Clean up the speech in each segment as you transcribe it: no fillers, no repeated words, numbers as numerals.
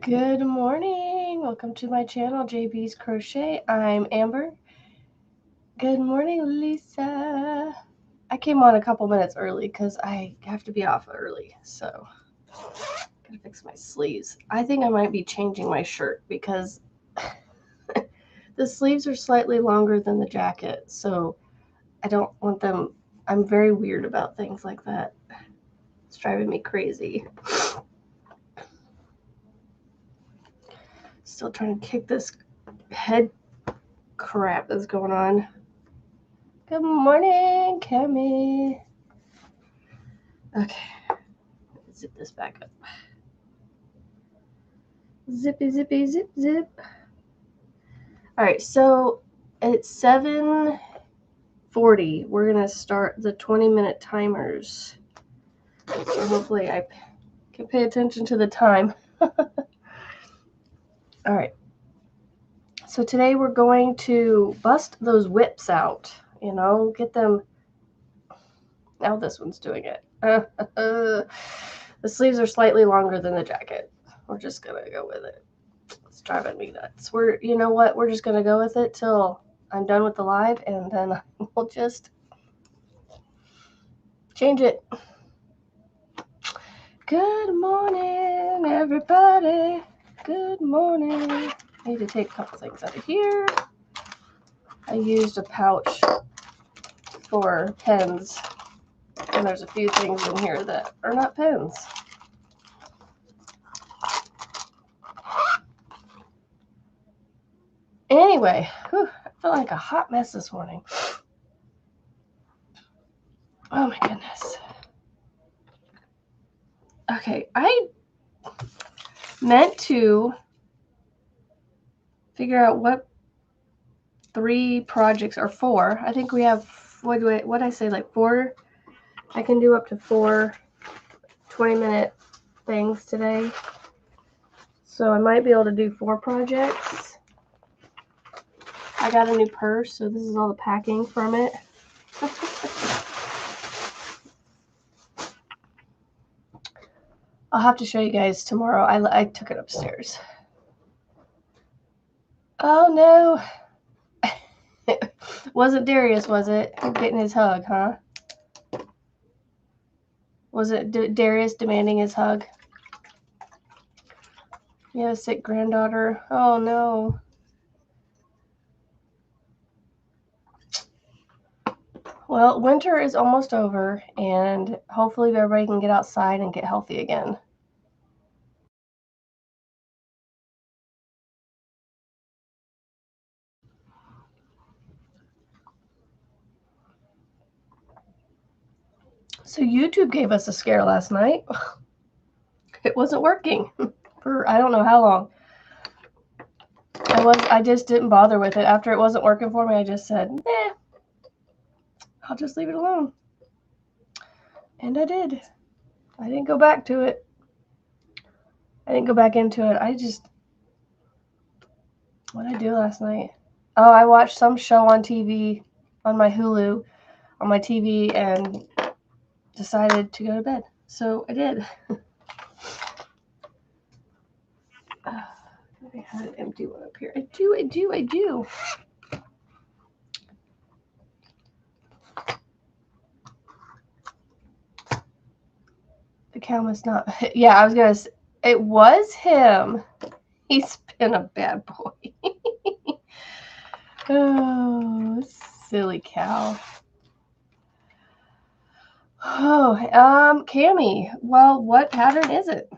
Good morning. Welcome to my channel, JB's Crochet. I'm Amber. Good morning, Lisa. I came on a couple minutes early because I have to be off early, so gotta fix my sleeves. I think I might be changing my shirt because the sleeves are slightly longer than the jacket, so I don't want them. I'm very weird about things like that. It's driving me crazy. Still trying to kick this head crap that's going on. Good morning, Cammy. Okay, zip this back up. Zippy, zippy, zip, zip. All right, so it's 7:40. We're gonna start the 20-minute timers. So hopefully I can pay attention to the time. All right. So today we're going to bust those WiPs out. You know, get them. Now this one's doing it. The sleeves are slightly longer than the jacket. We're just gonna go with it. It's driving me nuts. You know what? We're just gonna go with it till I'm done with the live, and then we'll just change it. Good morning, everybody. Good morning. I need to take a couple things out of here. I used a pouch for pens, and there's a few things in here that are not pens. Anyway, whew, I feel like a hot mess this morning. Oh my goodness. Okay, I meant to figure out what 3 projects or 4. I think we have, what did I say, like 4? I can do up to 4 20-minute things today. So I might be able to do 4 projects. I got a new purse, so this is all the packing from it. I'll have to show you guys tomorrow. I took it upstairs. Oh no. It wasn't Darius, was it? Getting his hug, huh? Was it Darius demanding his hug? You have a sick granddaughter. Oh no. Well, winter is almost over, and hopefully everybody can get outside and get healthy again. So YouTube gave us a scare last night. It wasn't working for I don't know how long. I just didn't bother with it. After it wasn't working for me, I just said, I'll just leave it alone. And I did. I didn't go back to it. I didn't go back into it. What did I do last night? Oh, I watched some show on TV, on my Hulu, on my TV, and decided to go to bed. So I did. I had an empty one up here. I do. The cow must not. Yeah, I was gonna say, it was him. He's been a bad boy. Oh, silly cow. Oh, Cammy. Well, what pattern is it?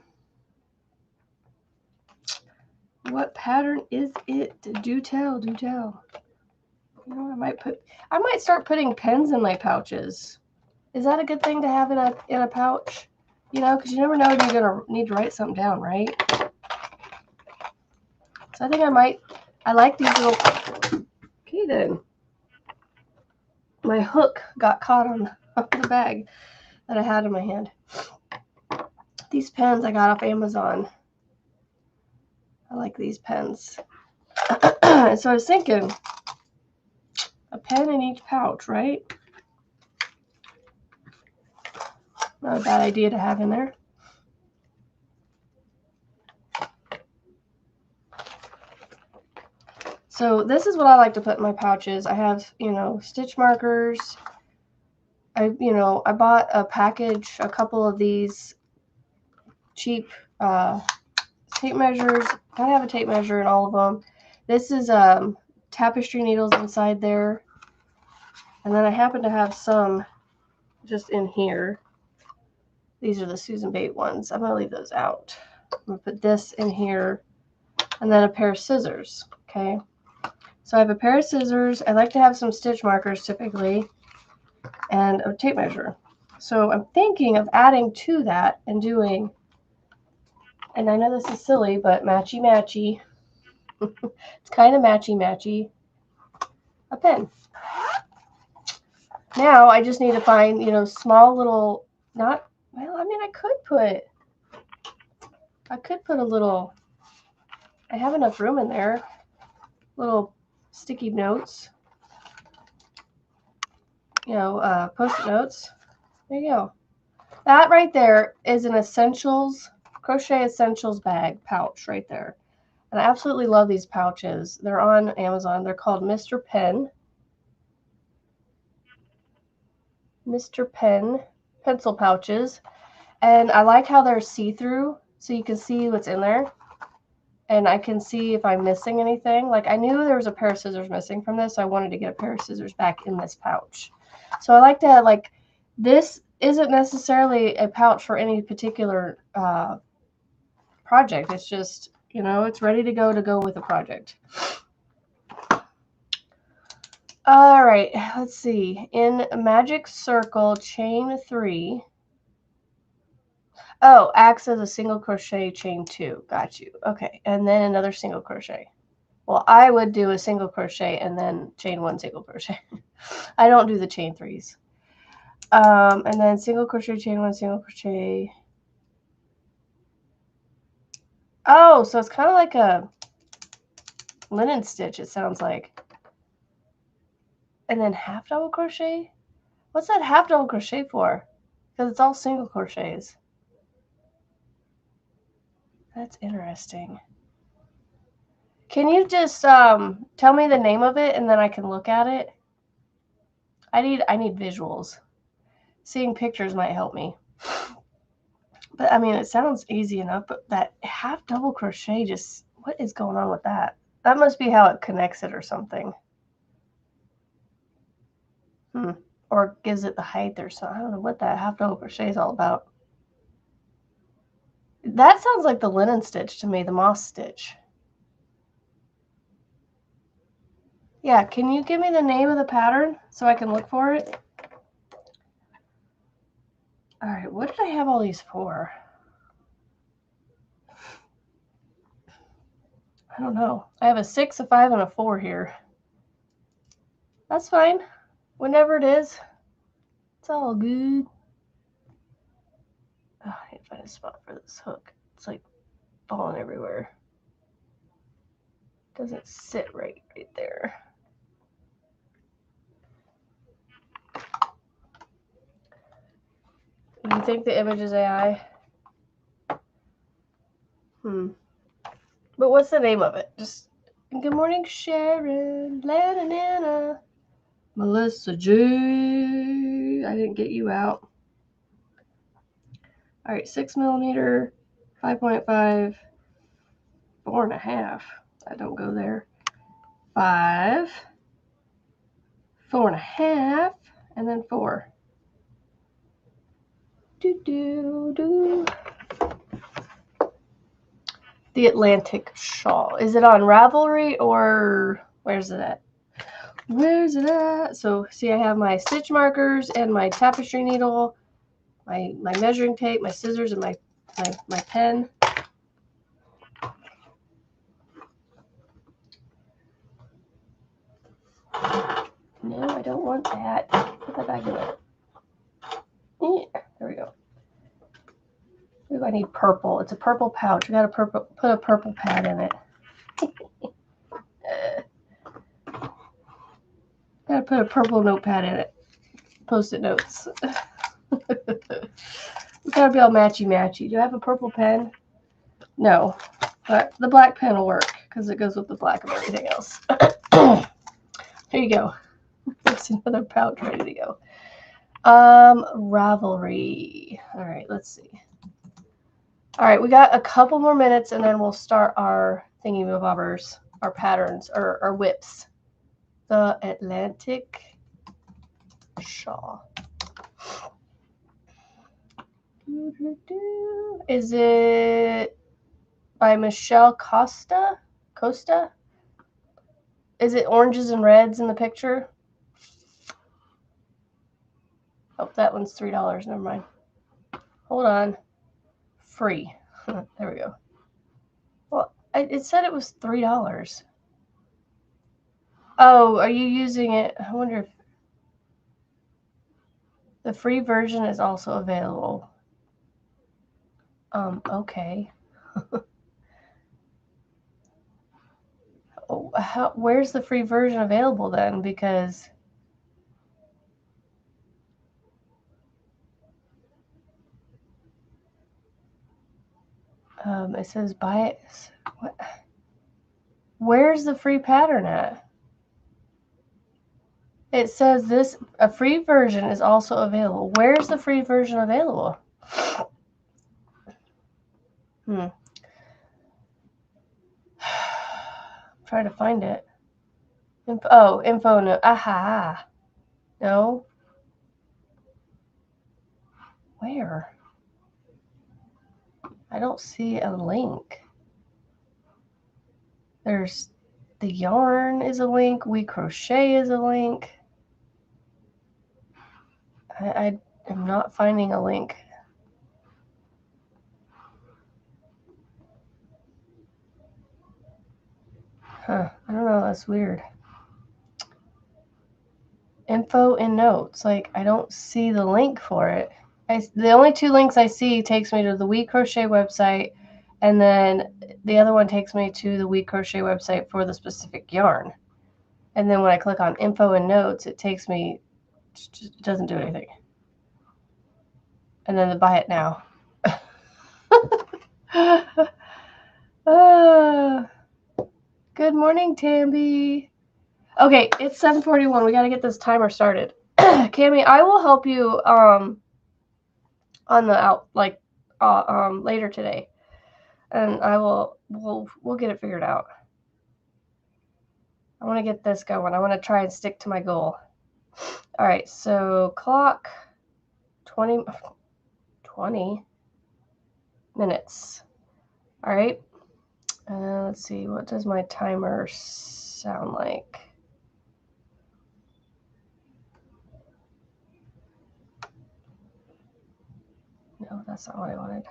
What pattern is it? Do tell. You know, I might start putting pens in my pouches. Is that a good thing to have in a pouch? You know, because you never know when you're gonna need to write something down, right? So I think I like these little. Okay then. My hook got caught on the bag that I had in my hand. These pens I got off Amazon. I like these pens. So I was thinking, a pen in each pouch, right? Not a bad idea to have in there. So this is what I like to put in my pouches. I have, stitch markers. I bought a package, a couple of these cheap tape measures. I have a tape measure in all of them. This is tapestry needles inside there. And then I happen to have some just in here. These are the Susan Bate ones. I'm going to leave those out. I'm going to put this in here. And then a pair of scissors. Okay. So I have a pair of scissors. I like to have some stitch markers typically. And a tape measure. So I'm thinking of adding to that and doing, and I know this is silly, but matchy-matchy. It's kind of matchy-matchy. A pen. Now I just need to find, small little, I could put a little, I have enough room in there. Little sticky notes. Post-it notes. There you go. That right there is an Crochet Essentials bag pouch right there. And I absolutely love these pouches. They're on Amazon. They're called Mr. Pen. Mr. Pen pencil pouches. And I like how they're see-through, so you can see what's in there. And I can see if I'm missing anything. Like, I knew there was a pair of scissors missing from this, so I wanted to get a pair of scissors back in this pouch. So I like to have, this isn't necessarily a pouch for any particular project. It's just, it's ready to go with a project. All right, let's see. In Magic Circle, chain 3. Oh, acts as a single crochet, chain 2. Got you. Okay, and then another single crochet. Well, I would do a single crochet and then chain 1 single crochet. I don't do the chain 3s. And then single crochet, chain 1, single crochet. Oh, so it's kind of like a linen stitch, it sounds like. And then half double crochet? What's that half double crochet for? Because it's all single crochets. That's interesting. Can you just tell me the name of it and then I can look at it? I need visuals. Seeing pictures might help me. But I mean, it sounds easy enough, but that half double crochet, just what is going on with that? That must be how it connects it or something. Or gives it the height or something. I don't know what that half double crochet is all about. That sounds like the linen stitch to me, the moss stitch. Yeah, can you give me the name of the pattern so I can look for it? All right, what did I have all these for? I don't know. I have a 6, a 5, and a 4 here. That's fine. Whenever it is, it's all good. Oh, I need to find a spot for this hook. It's like falling everywhere. Doesn't sit right there. Do you think the image is AI? But what's the name of it? Just good morning, Sharon, Lana, Nana, Melissa J. I didn't get you out. All right, 6mm, 5.5, 4.5. I don't go there. 5, 4.5, and then 4. The Atlantic Shawl. Is it on Ravelry or where's it at? Where's it at? So see, I have my stitch markers and my tapestry needle, my measuring tape, my scissors, and my pen. No, I don't want that. Put that back in there. Yeah, there we go. Ooh, I need purple. It's a purple pouch. I gotta put a purple pad in it. Gotta put a purple notepad in it. Post-it notes. We gotta be all matchy-matchy. Do I have a purple pen? No, but the black pen will work. because it goes with the black of everything else. Here you go. There's another pouch ready to go. Ravelry. All right, let's see. All right, we got a couple more minutes and then we'll start our thingy-bobbers, our patterns, or our WiPs. The Atlantic Shawl. Is it by Michelle Costa? Costa? Is it oranges and reds in the picture? Oh, that one's $3. Never mind. Hold on. Free. There we go. Well, it said it was $3. Oh, are you using it? I wonder if the free version is also available. Okay. Where's the free version available then? Because it says buy it. What? Where's the free pattern at? It says a free version is also available. Where's the free version available? Try to find it. Info. No. Aha. No. Where? I don't see a link. There's the yarn is a link. We crochet is a link. I am not finding a link. Huh. I don't know. That's weird. Info and notes. Like, I don't see the link for it. The only two links I see takes me to the WiP Crochet website, and then the other one takes me to the WiP Crochet website for the specific yarn. And then when I click on info and notes, it takes me, it doesn't do anything. And then the buy it now. Good morning, Tamby. Okay, it's 7:41. We got to get this timer started. Cami, I will help you on the later today, and we'll get it figured out. I want to get this going. I want to try and stick to my goal. All right, so clock 20 minutes. All right. Let's see, what does my timer sound like? No, that's not what I wanted.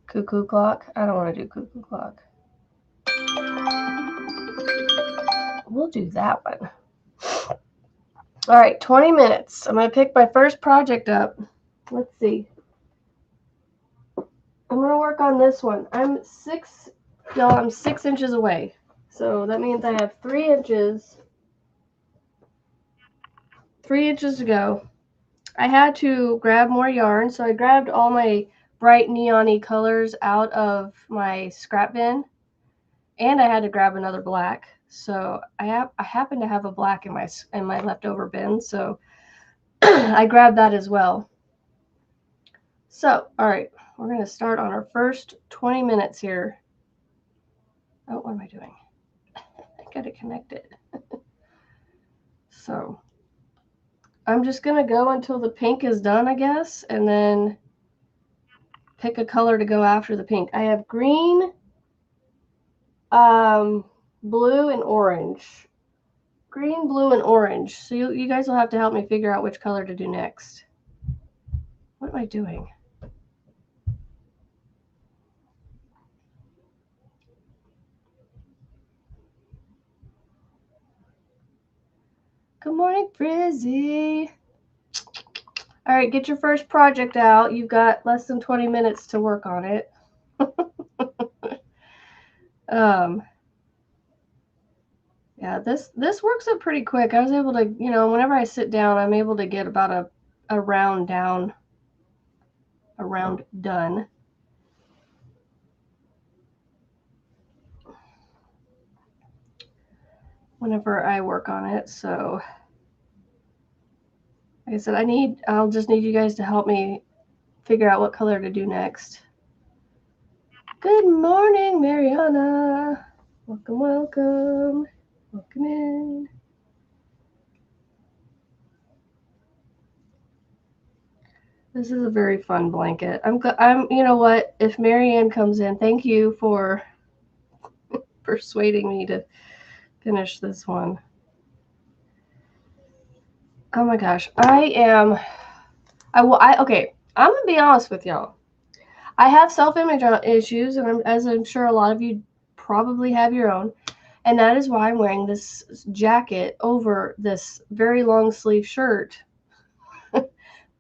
Cuckoo clock? I don't want to do cuckoo clock. We'll do that one. All right, 20 minutes. I'm going to pick my first project up. Let's see. I'm going to work on this one. I'm 6 inches away. So that means I have 3 inches. 3 inches to go. I had to grab more yarn, so I grabbed all my bright neon-y colors out of my scrap bin, and I had to grab another black. So I happen to have a black in my leftover bin, so I grabbed that as well. So, all right, we're going to start on our first 20 minutes here. Oh, what am I doing? I got to connect it. So I'm just going to go until the pink is done, I guess, and then pick a color to go after the pink. I have green, blue, and orange. Green, blue, and orange. So you guys will have to help me figure out which color to do next. What am I doing? Good morning, Frizzy. All right, get your first project out. You've got less than 20 minutes to work on it. Yeah, this works up pretty quick. I was able to, whenever I sit down, I'm able to get about a round down, a round done. whenever I work on it. So like I said, I'll just need you guys to help me figure out what color to do next. Good morning, Mariana. Welcome, welcome. Welcome in. This is a very fun blanket. You know what? If Marianne comes in, thank you for persuading me to finish this one. Oh my gosh. Okay, I'm gonna be honest with y'all. I have self-image issues, and as I'm sure a lot of you probably have your own, and that is why I'm wearing this jacket over this very long sleeve shirt.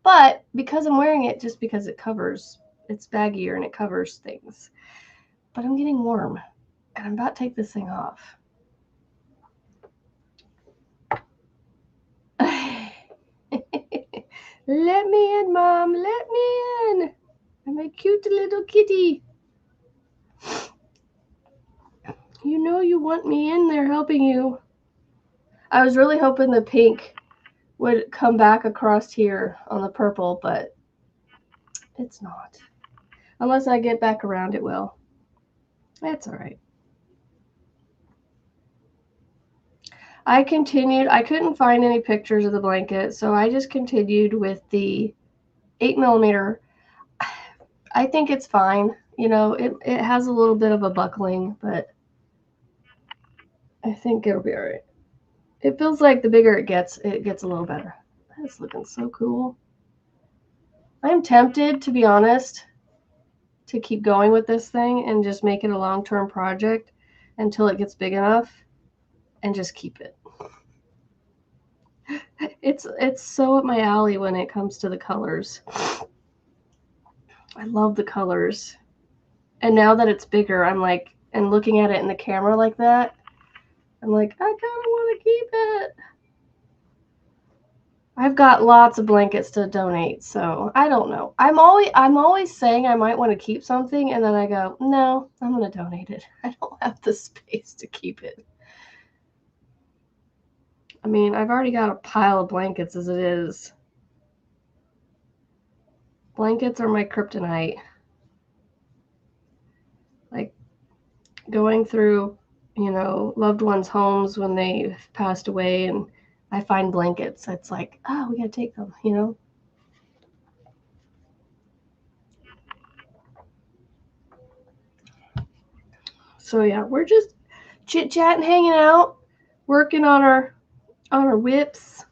But because I'm wearing it, just because it's baggier and it covers things. But I'm getting warm, and I'm about to take this thing off. Let me in, Mom. Let me in. I'm a cute little kitty. You know you want me in there helping you. I was really hoping the pink would come back across here on the purple, but it's not. Unless I get back around, it will. That's all right. I couldn't find any pictures of the blanket, so I just continued with the 8mm. I think it's fine. You know, it has a little bit of a buckling, but I think it'll be all right. It feels like the bigger it gets a little better. That's looking so cool. I'm tempted, to be honest, to keep going with this thing and just make it a long-term project until it gets big enough and just keep it. It's so up my alley when it comes to the colors. I love the colors. And now that it's bigger, I'm like, and looking at it in the camera like that, I'm like, I kind of want to keep it. I've got lots of blankets to donate, so I don't know. I'm always saying I might want to keep something, and then I go, no, I'm going to donate it. I don't have the space to keep it. I mean, I've already got a pile of blankets as it is. Blankets are my kryptonite. Like, going through, you know, loved ones' homes when they've passed away, and I find blankets. It's like, oh, we got to take them, you know? So yeah, we're just chit-chatting, hanging out, working on our WIPs.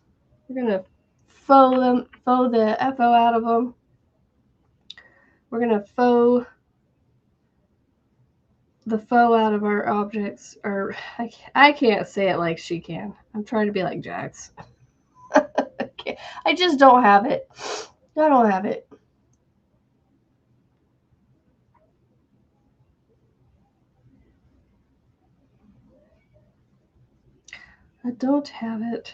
We're gonna faux the FO out of them. We're gonna faux the faux out of our objects. Or I can't say it like she can. I'm trying to be like Jax. I just don't have it. I don't have it. I don't have it.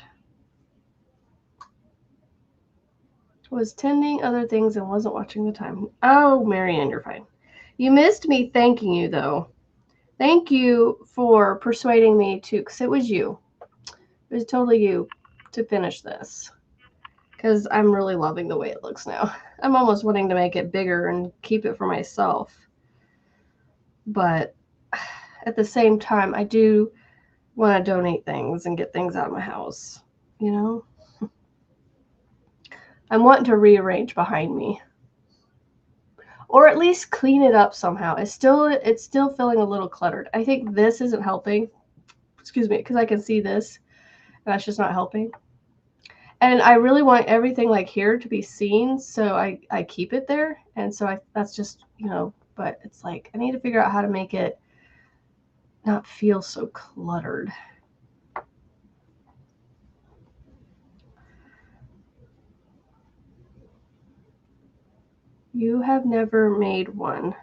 Was tending other things and wasn't watching the time. Oh, Marianne, you're fine. You missed me thanking you, though. Thank you for persuading me to, because it was you. It was totally you to finish this. Because I'm really loving the way it looks now. I'm almost wanting to make it bigger and keep it for myself. But at the same time, I do want to donate things and get things out of my house. You know? I'm wanting to rearrange behind me. Or at least clean it up somehow. It's still feeling a little cluttered. I think this isn't helping. Excuse me, because I can see this. And that's just not helping. And I really want everything like here to be seen, so I keep it there. And so that's just, you know, but it's like I need to figure out how to make it not feel so cluttered. You have never made one.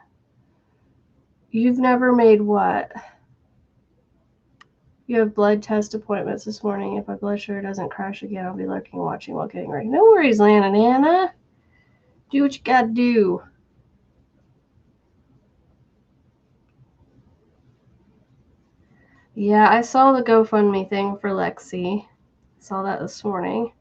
You've never made what? You have blood test appointments this morning. If my blood sugar doesn't crash again, I'll be lurking, watching while getting ready. No worries, Lana Nana. Do what you gotta do. Yeah, I saw the GoFundMe thing for Lexi. Saw that this morning.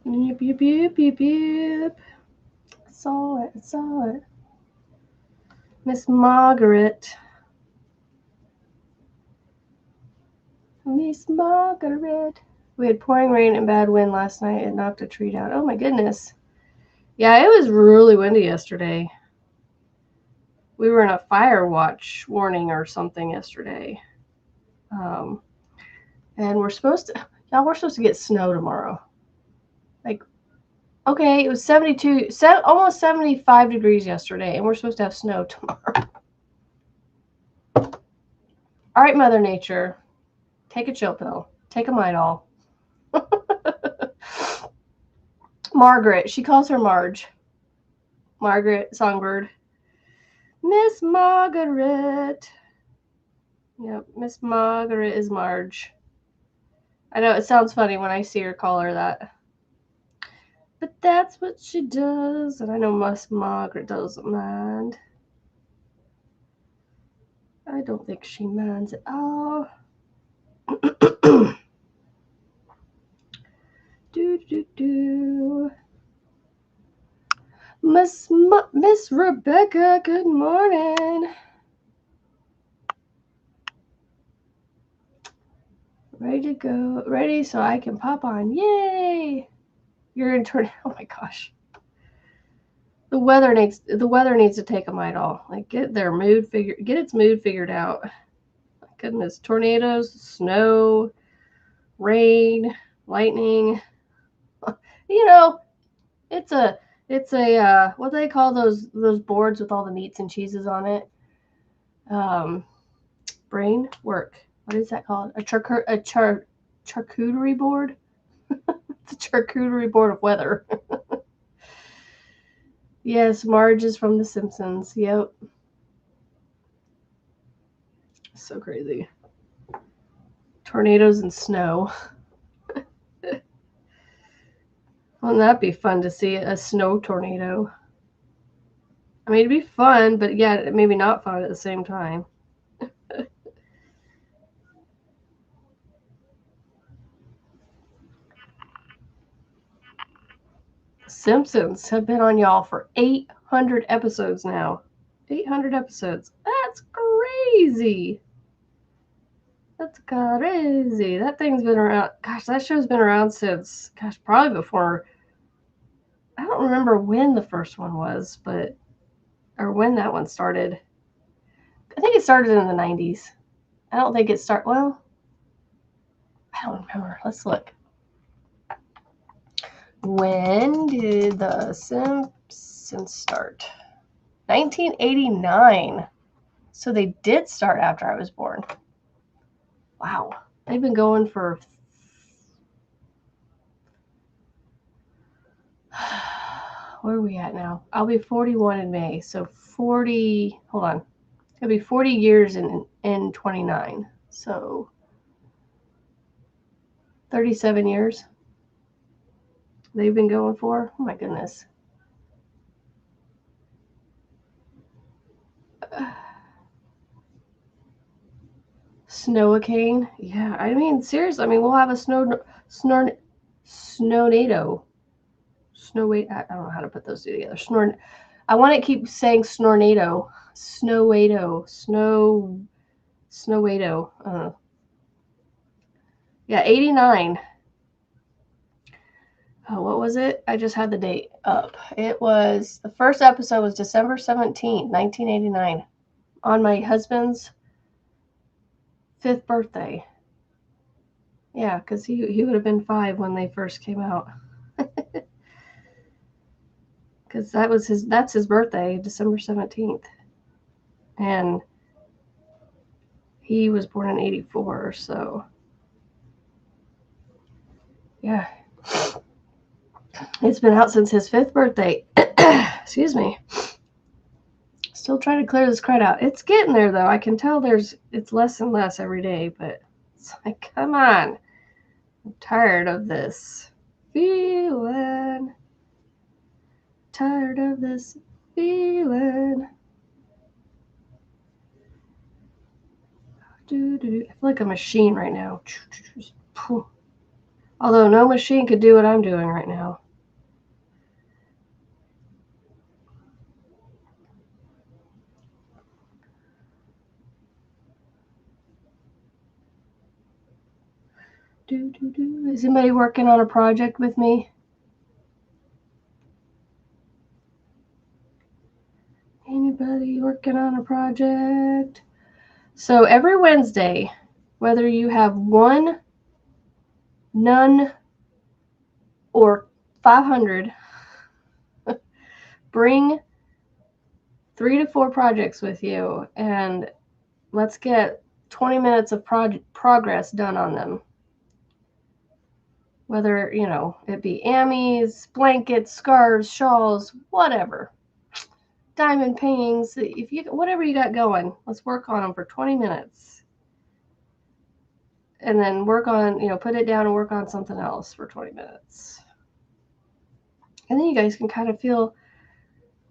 Yep, yep, yep, yep, yep. Saw it, saw it. Miss Margaret. Miss Margaret. We had pouring rain and bad wind last night. It knocked a tree down. Oh my goodness. Yeah, it was really windy yesterday. We were in a fire watch warning or something yesterday. And we're supposed to get snow tomorrow. Like, okay, it was 72, almost 75 degrees yesterday, and we're supposed to have snow tomorrow. All right, Mother Nature, take a chill pill. Take a Midol. Margaret, she calls her Marge. Margaret Songbird. Miss Margaret. Yep, Miss Margaret is Marge. I know it sounds funny when I see her call her that. But that's what she does, and I know Miss Margaret doesn't mind. I don't think she minds at all. Do. Miss Rebecca, good morning. Ready to go. Ready so I can pop on. Yay! You're in tornado. Oh my gosh. The weather needs to take a Midol. Like get its mood figured out. My goodness, tornadoes, snow, rain, lightning. You know, it's a what do they call those boards with all the meats and cheeses on it? Brain work. What is that called? A charcuterie board? It's a charcuterie board of weather. Yes, Marge is from The Simpsons. Yep. So crazy. Tornadoes and snow. Wouldn't that be fun to see a snow tornado? I mean, it'd be fun, but yeah, maybe not fun at the same time. Simpsons have been on y'all for 800 episodes now. 800 episodes. That's crazy. That's crazy. That thing's been around. Gosh, that show's been around since, probably before. I don't remember when the first one was, or when that one started. I think it started in the 90s. I don't think it started, well, I don't remember. Let's look. When did The Simpsons start? 1989. So they did start after I was born. Wow. They've been going for... Where are we at now? I'll be 41 in May. So 40... Hold on. It'll be 40 years in 29. So 37 years they've been going for. Oh my goodness. Snowicane. Yeah, I mean, seriously. I mean, we'll have a snownado. I don't know how to put those two together. I want to keep saying snornado. Snowado. Yeah, 89. Oh, what was it? I just had the date up. It was, the first episode was December 17th, 1989, on my husband's 5th birthday. Yeah, because he would have been 5 when they first came out. Because that's his birthday, December 17th. And he was born in 84, so yeah. It's been out since his 5th birthday. Excuse me. Still trying to clear this crud out. It's getting there, though. I can tell it's less and less every day, but it's like, come on. I'm tired of this feeling. Tired of this feeling. I feel like a machine right now. Although no machine could do what I'm doing right now. Is anybody working on a project with me? Anybody working on a project? So every Wednesday, whether you have one, none, or 500, bring 3 to 4 projects with you and let's get 20 minutes of progress done on them. Whether, you know, it be amies, blankets, scarves, shawls, whatever. Diamond paintings, if you whatever you got going, let's work on them for 20 minutes. And then work on, you know, put it down and work on something else for 20 minutes. And then you guys can kind of feel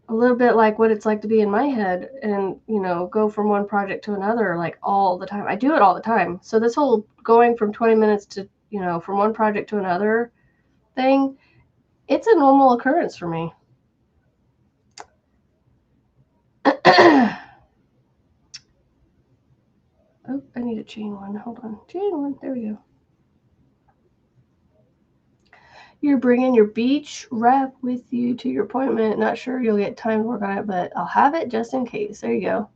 a little bit like what it's like to be in my head and, you know, go from one project to another like all the time. I do it all the time. So this whole going from 20 minutes to, you know, from one project to another thing, it's a normal occurrence for me. Oh, I need a chain one. Hold on. Chain one. There we go. You're bringing your beach wrap with you to your appointment. Not sure you'll get time to work on it, but I'll have it just in case. There you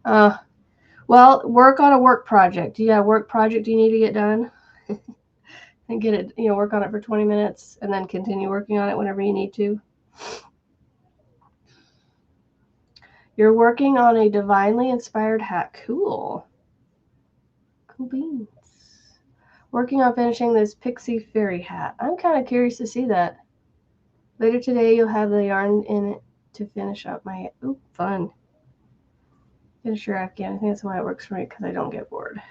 go. Well, work on a work project. You got a work project you need to get done? And get it, you know, work on it for 20 minutes and then continue working on it whenever you need to. You're working on a divinely inspired hat. Cool. Cool beans. Working on finishing this pixie fairy hat. I'm kind of curious to see that. Later today, you'll have the yarn in it to finish up my... Ooh, fun. Finish your Afghan. I think that's why it works for me, because I don't get bored.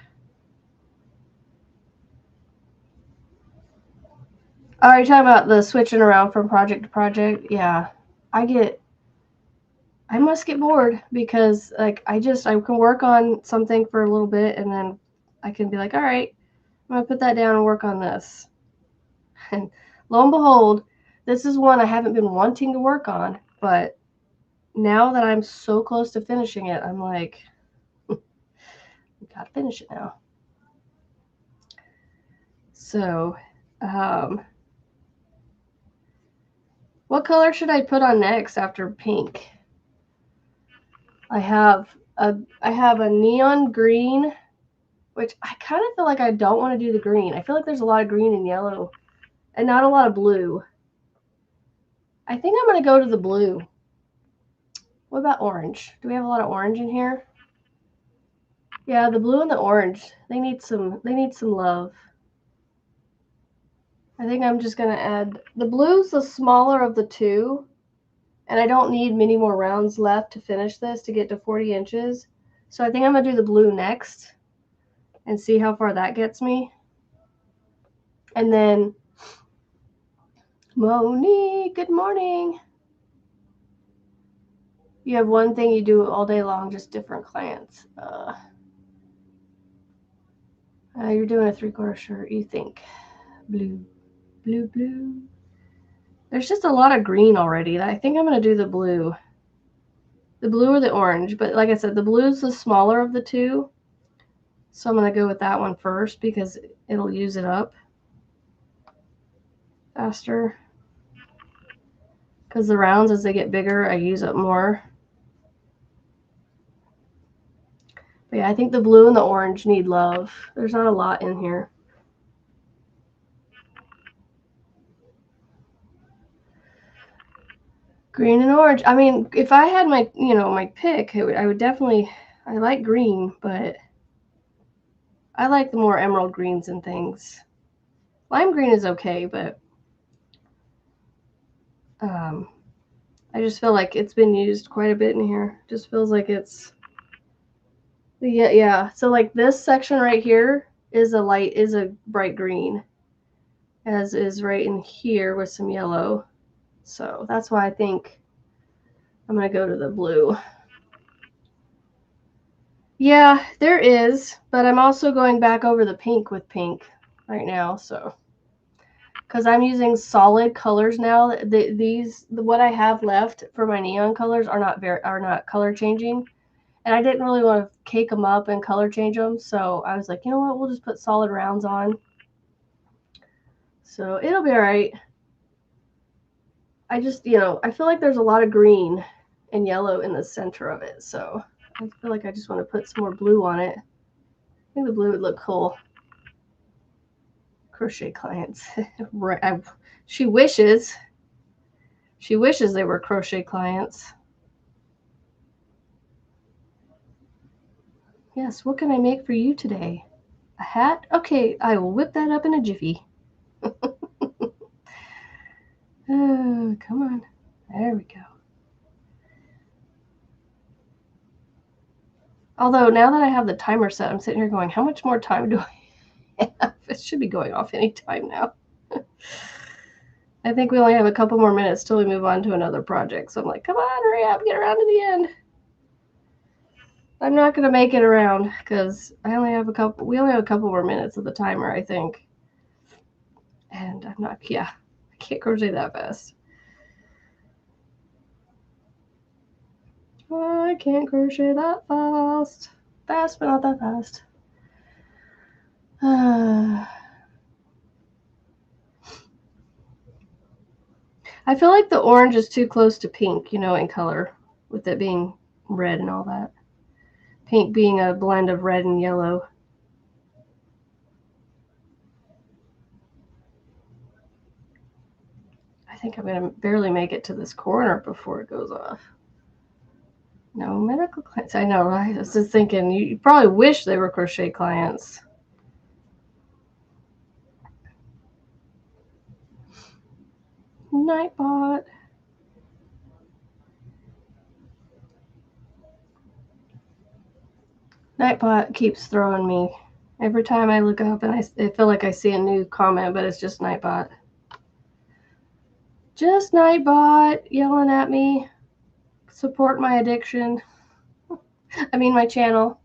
Are you talking about the switching around from project to project? Yeah. I must get bored because like I can work on something for a little bit and then I can be like, all right, I'm gonna put that down and work on this. And lo and behold, this is one I haven't been wanting to work on, but now that I'm so close to finishing it, I'm like, we gotta finish it now. So, what color should I put on next after pink? I have a neon green, which I kind of feel like I don't want to do the green. I feel like there's a lot of green and yellow and not a lot of blue. I think I'm going to go to the blue. What about orange? Do we have a lot of orange in here? Yeah, the blue and the orange. They need some love. I think I'm just going to add the blue's the smaller of the two, and I don't need many more rounds left to finish this to get to 40 inches. So I think I'm going to do the blue next and see how far that gets me. And then Monique, good morning. You have one thing you do all day long, just different clients. You're doing a 3/4 shirt, you think. Blue, blue, blue. There's just a lot of green already. I think I'm going to do the blue. The blue or the orange. But like I said, the blue is the smaller of the two. So I'm going to go with that one first because it'll use it up faster. Because the rounds, as they get bigger, I use up more. But yeah, I think the blue and the orange need love. There's not a lot in here. Green and orange. I mean, if I had my, my pick, I would definitely, I like green, but I like the more emerald greens and things. Lime green is okay, but I just feel like it's been used quite a bit in here. Just feels like it's, yeah. So like this section right here is a bright green, as is right in here with some yellow. So that's why I think I'm going to go to the blue. Yeah, there is, but I'm also going back over the pink with pink right now, so because I'm using solid colors now. What I have left for my neon colors are not color changing, and I didn't really want to cake them up and color change them, so I was like, you know what, we'll just put solid rounds on. So it'll be all right. I just, I feel like there's a lot of green and yellow in the center of it, so I feel like I just want to put some more blue on it. I think the blue would look cool. Crochet clients. She wishes they were crochet clients. Yes, what can I make for you today? A hat? Okay, I will whip that up in a jiffy. Come on. There we go. Although now that I have the timer set, I'm sitting here going, how much more time do I have? It should be going off any time now. I think we only have a couple more minutes till we move on to another project. So I'm like, come on, hurry up, get around to the end. I'm not going to make it around because we only have a couple more minutes of the timer, I think. And I can't crochet that fast. I can't crochet that fast. Fast, but not that fast. I feel like the orange is too close to pink, in color, with it being red and all that. Pink being a blend of red and yellow. I think I'm going to barely make it to this corner before it goes off. No medical clients. I know. I was just thinking, you probably wish they were crochet clients. Nightbot. Nightbot keeps throwing me. Every time I look up and I feel like I see a new comment, but it's just Nightbot. Just Nightbot yelling at me. Support my addiction. I mean, my channel.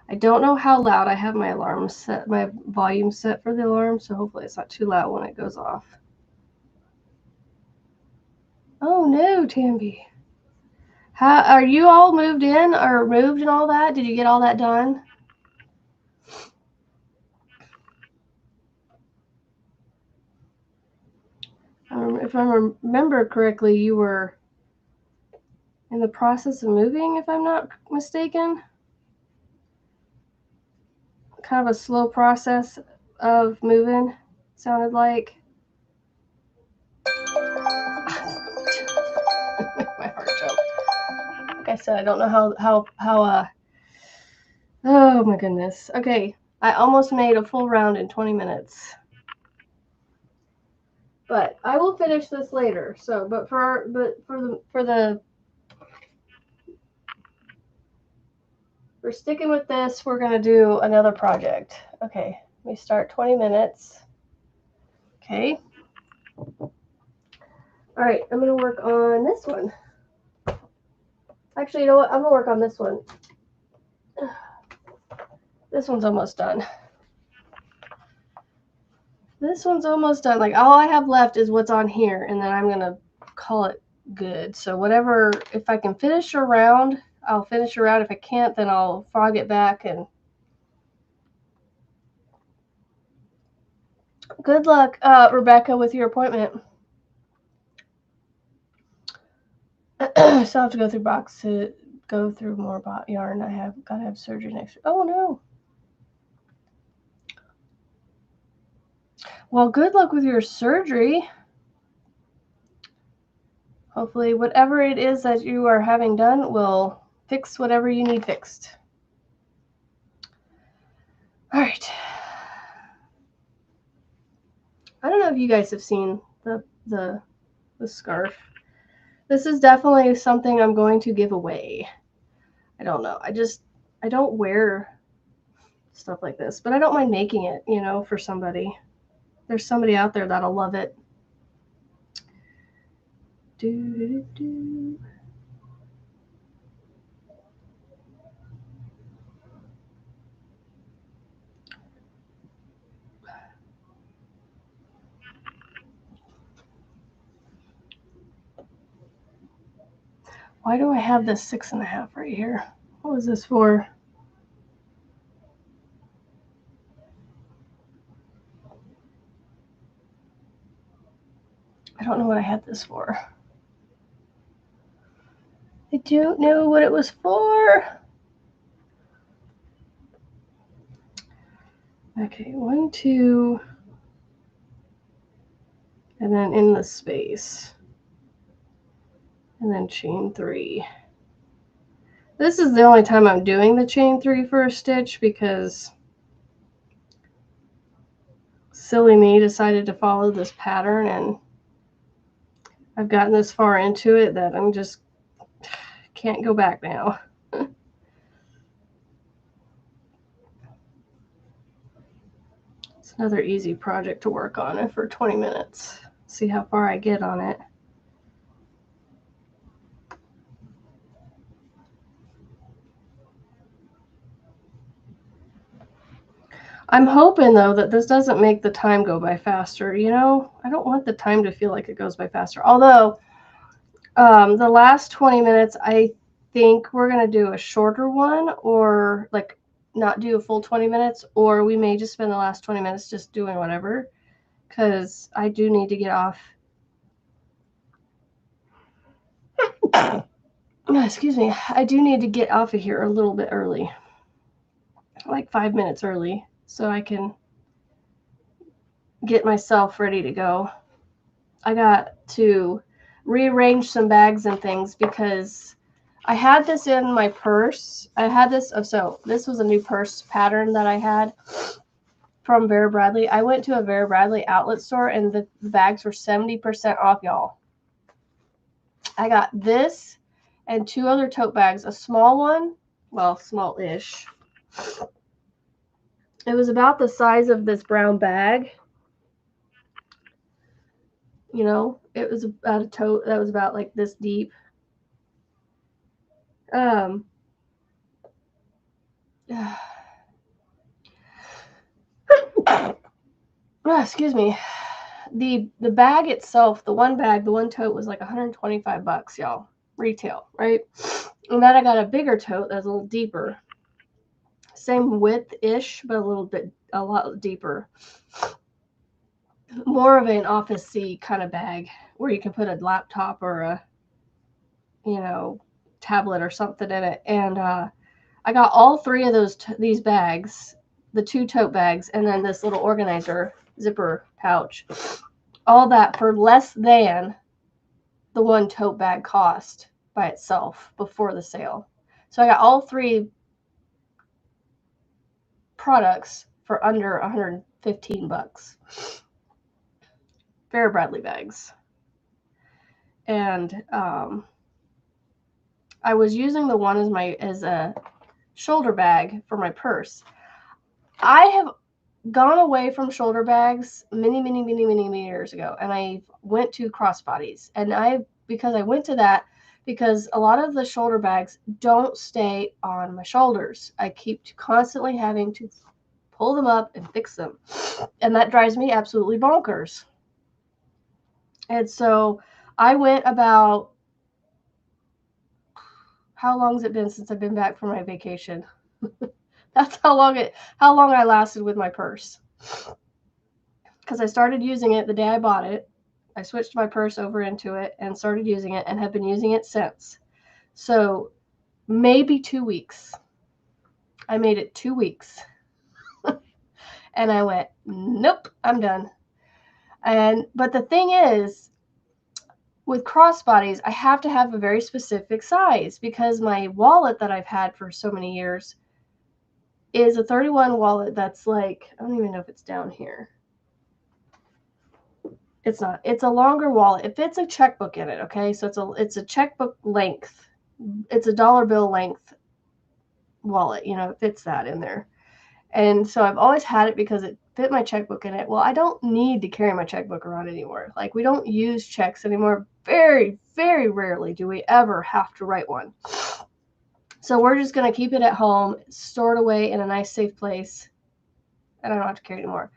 I don't know how loud I have my alarm set, my volume set for the alarm, so hopefully it's not too loud when it goes off. Oh no, Tamby. How are you all moved in or moved and all that? Did you get all that done? If I remember correctly, you were in the process of moving, if I'm not mistaken. Kind of a slow process of moving, sounded like. My heart jumped. Like I said, I don't know how oh my goodness. Okay, I almost made a full round in 20 minutes. But I will finish this later. So, we're sticking with this. We're going to do another project. Okay, we start 20 minutes. Okay. All right, I'm going to work on this one. Actually, you know what? I'm going to work on this one. This one's almost done. This one's almost done. Like, all I have left is what's on here, and then I'm going to call it good. So whatever, if I can finish a round, I'll finish a round. If I can't, then I'll frog it back. And good luck, Rebecca, with your appointment. So I have to go through box to go through more yarn. I have got to have surgery next week. Oh no. Well, good luck with your surgery. Hopefully whatever it is that you are having done will fix whatever you need fixed. All right. I don't know if you guys have seen the scarf. This is definitely something I'm going to give away. I don't know. I don't wear stuff like this. But I don't mind making it, you know, for somebody. There's somebody out there that'll love it. Do. Why do I have this 6.5 right here? What was this for? I don't know what I had this for. I don't know what it was for. Okay, 1, 2, and then in the space. And then chain 3. This is the only time I'm doing the chain 3 for a stitch because silly me decided to follow this pattern, and I've gotten this far into it that I'm just can't go back now. It's another easy project to work on for 20 minutes. See how far I get on it. I'm hoping, though, that this doesn't make the time go by faster. You know, I don't want the time to feel like it goes by faster. Although, the last 20 minutes, I think we're going to do a shorter one, or like not do a full 20 minutes, or we may just spend the last 20 minutes just doing whatever, because I do need to get off. Excuse me. I do need to get off of here a little bit early, like 5 minutes early, so I can get myself ready to go. I got to rearrange some bags and things because I had this in my purse. I had this, so this was a new purse pattern that I had from Vera Bradley. I went to a Vera Bradley outlet store and the bags were 70% off, y'all. I got this and 2 other tote bags, a small one, well, small-ish. It was about the size of this brown bag. You know, it was about a tote that was about like this deep. Excuse me. The bag itself, the one tote was like $125, y'all, retail, right? And then I got a bigger tote that's a little deeper, same width-ish, but a lot deeper, more of an office-y kind of bag where you can put a laptop or a, you know, tablet or something in it. And I got all 3 of these bags, the 2 tote bags, and then this little organizer zipper pouch, all that for less than the 1 tote bag cost by itself before the sale. So I got all 3 products for under $115. Vera Bradley bags. And I was using the one as a shoulder bag for my purse. I have gone away from shoulder bags many years ago, and I went to crossbodies. And because I went to that because a lot of the shoulder bags don't stay on my shoulders. I keep constantly having to pull them up and fix them, and that drives me absolutely bonkers. And so I went about, how long has it been since I've been back from my vacation? That's how long I lasted with my purse. Because I started using it the day I bought it. I switched my purse over into it and started using it and have been using it since. So maybe 2 weeks. I made it 2 weeks. And I went, nope, I'm done. But the thing is, with crossbodies, I have to have a very specific size because my wallet that I've had for so many years is a 31 wallet that's like, I don't even know if it's down here. It's not. It's a longer wallet. It fits a checkbook in it, okay? So it's a checkbook length. It's a dollar bill length wallet, you know, it fits that in there. And so I've always had it because it fit my checkbook in it. Well, I don't need to carry my checkbook around anymore. Like, we don't use checks anymore. Very, very rarely do we ever have to write one. So we're just going to keep it at home, stored away in a nice, safe place, and I don't have to carry it anymore.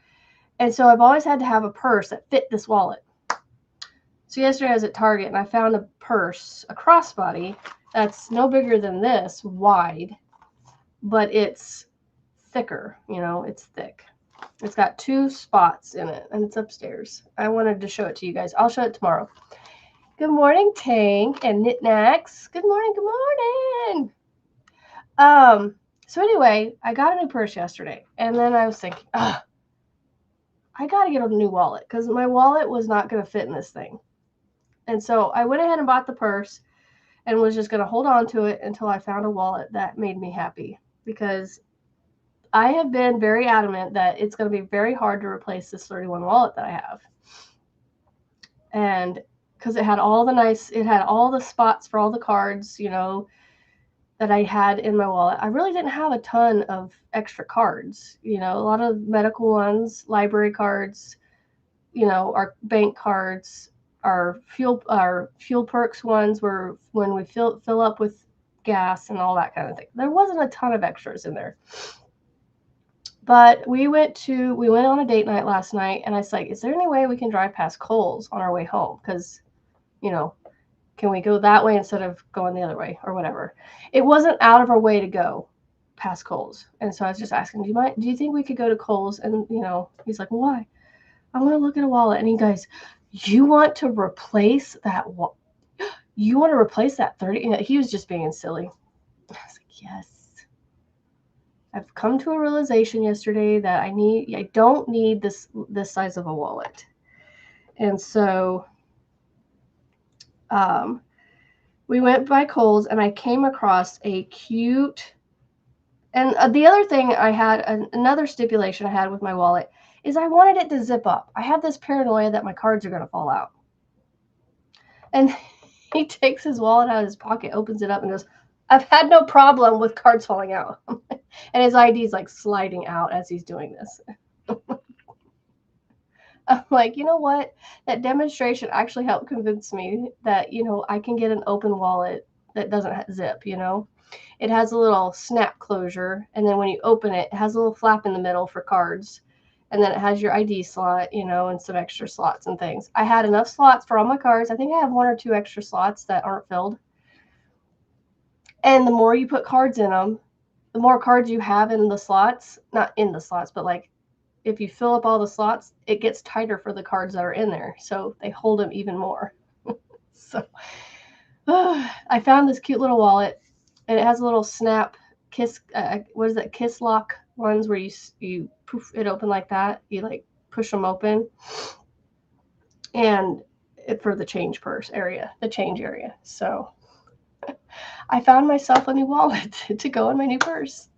And so I've always had to have a purse that fit this wallet. So yesterday I was at Target and I found a purse, a crossbody, that's no bigger than this, wide, but it's thicker, you know, it's thick. It's got 2 spots in it, and it's upstairs. I wanted to show it to you guys. I'll show it tomorrow. Good morning, Tank and Knitnacks. Good morning, good morning. So anyway, I got a new purse yesterday, and then I was thinking, I got to get a new wallet because my wallet was not going to fit in this thing. And so I went ahead and bought the purse and was just going to hold on to it until I found a wallet that made me happy, because I have been very adamant that it's going to be very hard to replace this 31 wallet that I have. And because it had all the spots for all the cards, you know, that I had in my wallet. I really didn't have a ton of extra cards, you know, a lot of medical ones, library cards, you know, our bank cards, our fuel perks ones were when we fill up with gas and all that kind of thing. There wasn't a ton of extras in there. But we went on a date night last night, and I was like, is there any way we can drive past Kohl's on our way home? Because, you know, can we go that way instead of going the other way or whatever? It wasn't out of our way to go past Kohl's. And so I was just asking, do you think we could go to Kohl's? And, you know, he's like, well, why? I want to look at a wallet. And he goes, you want to replace that? You want to replace that 30? You know, he was just being silly. I was like, yes. I've come to a realization yesterday that I don't need this size of a wallet. And so we went by Kohl's, and I came across a cute, and the other thing I had, another stipulation I had with my wallet, is I wanted it to zip up. I have this paranoia that my cards are going to fall out. And he takes his wallet out of his pocket, opens it up, and goes, I've had no problem with cards falling out. And his ID is like sliding out as he's doing this. I'm like, you know what? That demonstration actually helped convince me that, you know, I can get an open wallet that doesn't zip, you know. It has a little snap closure, and then when you open it, it has a little flap in the middle for cards. And then it has your ID slot, you know, and some extra slots and things. I had enough slots for all my cards. I think I have 1 or 2 extra slots that aren't filled. And the more you put cards in them, the more cards you have in the slots, not in the slots, but like if you fill up all the slots, it gets tighter for the cards that are in there. So they hold them even more. So I found this cute little wallet, and it has a little snap kiss, what is that, kiss lock ones where you poof it open like that. You like push them open, and for the change area. So I found myself a new wallet to go in my new purse.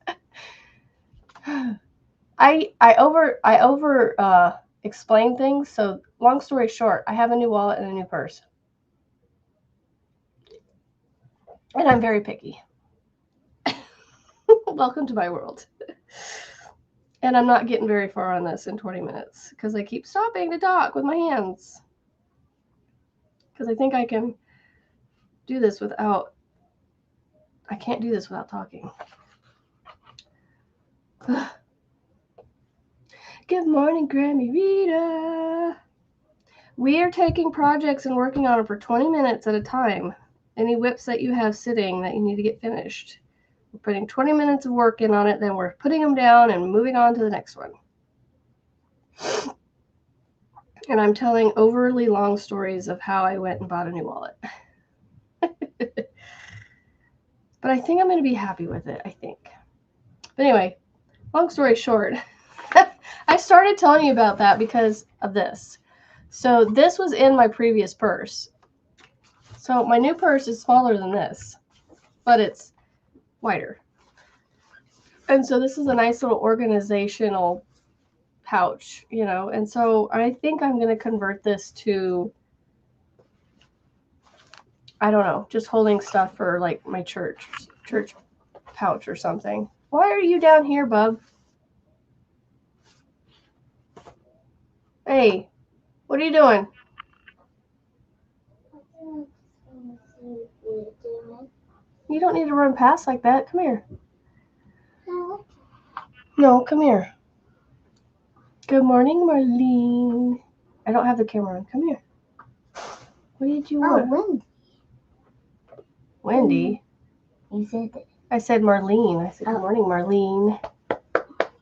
I over explain things. So long story short, I have a new wallet and a new purse, and I'm very picky. Welcome to my world. And I'm not getting very far on this in 20 minutes because I keep stopping to talk with my hands. Because I think I can do this without, I can't do this without talking. Good morning, Grammy Rita. We are taking projects and working on them for 20 minutes at a time. Any WIPs that you have sitting that you need to get finished. We're putting 20 minutes of work in on it, then we're putting them down and moving on to the next one. And I'm telling overly long stories of how I went and bought a new wallet. But I think I'm going to be happy with it, I think. But anyway, long story short, I started telling you about that because of this. So this was in my previous purse. So my new purse is smaller than this, but it's wider. And so this is a nice little organizational pouch, you know. And so I think I'm going to convert this to, I don't know, just holding stuff for like my church pouch or something. Why are you down here, bub? Hey, what are you doing? You don't need to run past like that. Come here. No, come here. Good morning, Marlene. I don't have the camera on. Come here. What did you want? Wendy. Wendy? You said it. I said Marlene. I said, good morning, Marlene.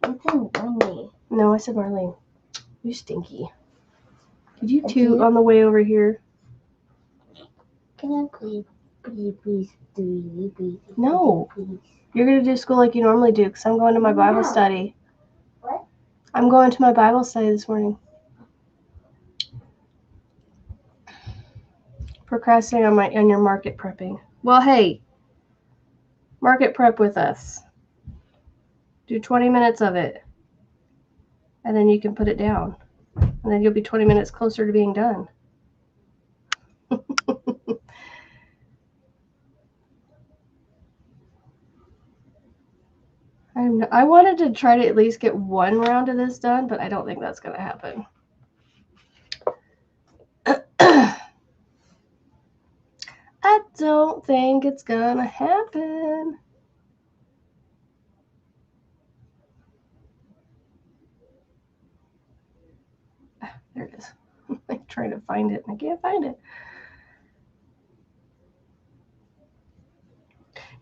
You said Wendy. No, I said Marlene. You stinky. Did you toot on the way over here? Can I please do you please? No. Please. You're going to do school like you normally do because I'm going to my Bible study. What? I'm going to my Bible study this morning. Procrastinating on your market prepping. Well, hey, market prep with us. Do 20 minutes of it. And then you can put it down. And then you'll be 20 minutes closer to being done. I wanted to try to at least get one round of this done, but I don't think that's going to happen. I don't think it's going to happen. There it is. I'm like trying to find it and I can't find it.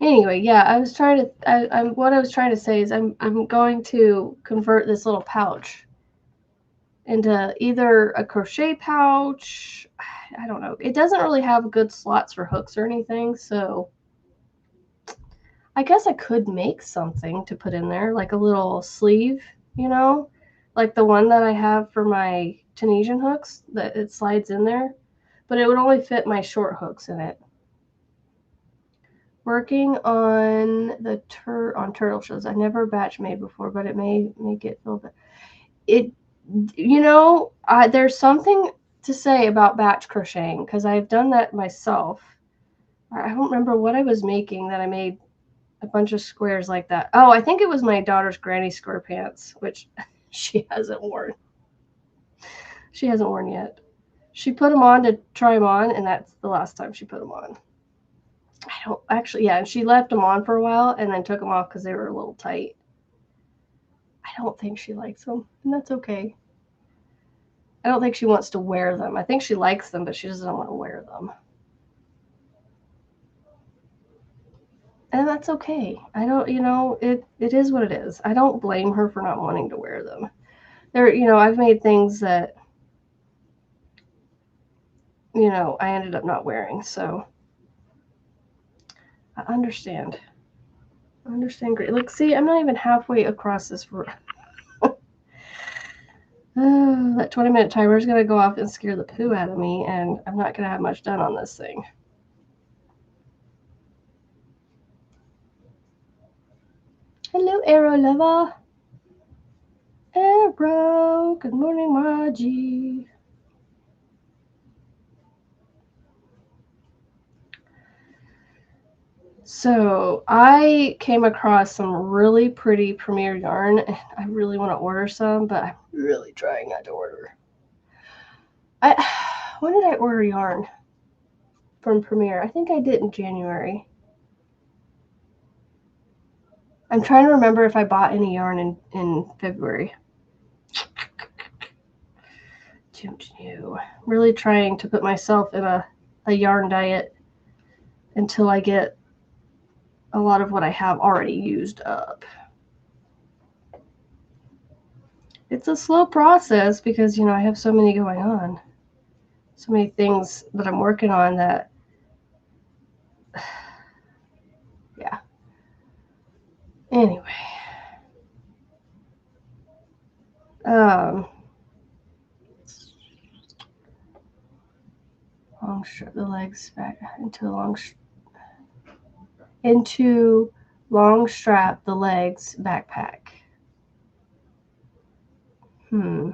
Anyway, yeah, what I was trying to say is I'm going to convert this little pouch into either a crochet pouch. I don't know. It doesn't really have good slots for hooks or anything, so I guess I could make something to put in there, like a little sleeve, like the one that I have for my Tunisian hooks that it slides in there, but it would only fit my short hooks in it. Working on on turtle shells. I never batch made before, but it may get filled. There's something to say about batch crocheting because I've done that myself. I don't remember what I was making that I made a bunch of squares like that. Oh, I think it was my daughter's granny square pants, which she hasn't worn. She hasn't worn yet. She put them on to try them on, and that's the last time she put them on. I don't actually, yeah, and she left them on for a while and then took them off because they were a little tight. I don't think she likes them, and that's okay. I don't think she wants to wear them. I think she likes them, but she doesn't want to wear them. And that's okay. I don't, it is what it is. I don't blame her for not wanting to wear them. I've made things that, I ended up not wearing, so I understand. I understand great. Look, see, I'm not even halfway across this room. That 20-minute timer is going to go off and scare the poo out of me, and I'm not going to have much done on this thing. Hello, Arrow Lover. Arrow, good morning, Margie. So I came across some really pretty Premier yarn, and I really want to order some, but I'm really trying not to order. When did I order yarn from Premier? I think I did in January. I'm trying to remember if I bought any yarn in February. Don't know. Really trying to put myself in a yarn diet until I get a lot of what I have already used up. It's a slow process because, I have so many going on. So many things that I'm working on that, yeah. Anyway. Long strap the legs back into long strap the legs backpack. I'm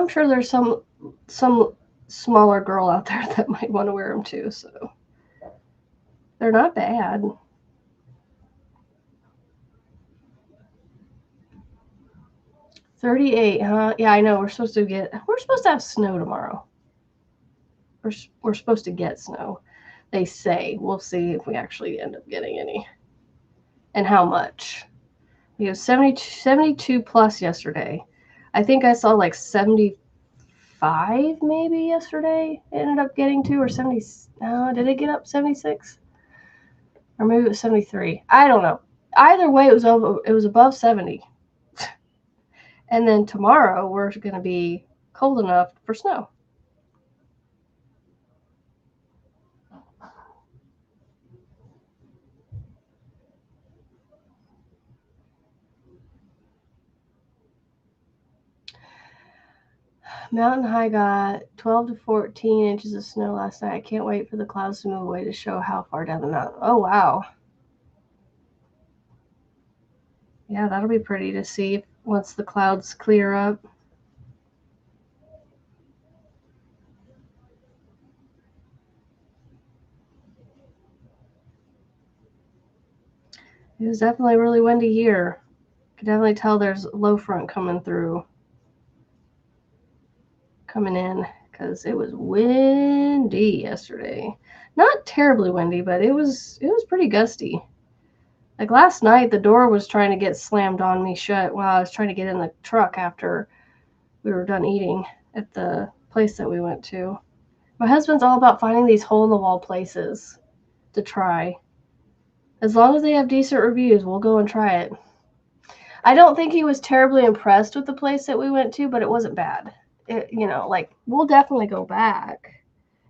sure there's some smaller girl out there that might want to wear them too, so they're not bad. 38, huh? Yeah, I know. We're supposed to have snow tomorrow. We're supposed to get snow. They say. We'll see if we actually end up getting any. And how much. We have 72 plus yesterday. I think I saw like 75 maybe yesterday. It ended up getting to, or 70. Did it get up 76? Or maybe it was 73. I don't know. Either way, it was above 70. And then tomorrow we're going to be cold enough for snow. Mountain High got 12 to 14 inches of snow last night. I can't wait for the clouds to move away to show how far down the mountain. Oh, wow. Yeah, that'll be pretty to see once the clouds clear up. It was definitely a really windy here. Could definitely tell there's a low front coming in, because it was windy yesterday. Not terribly windy, but it was pretty gusty. Like last night, the door was trying to get slammed on me shut while I was trying to get in the truck after we were done eating at the place that we went to. My husband's all about finding these hole-in-the-wall places to try. As long as they have decent reviews, we'll go and try it. I don't think he was terribly impressed with the place that we went to, but it wasn't bad. We'll definitely go back.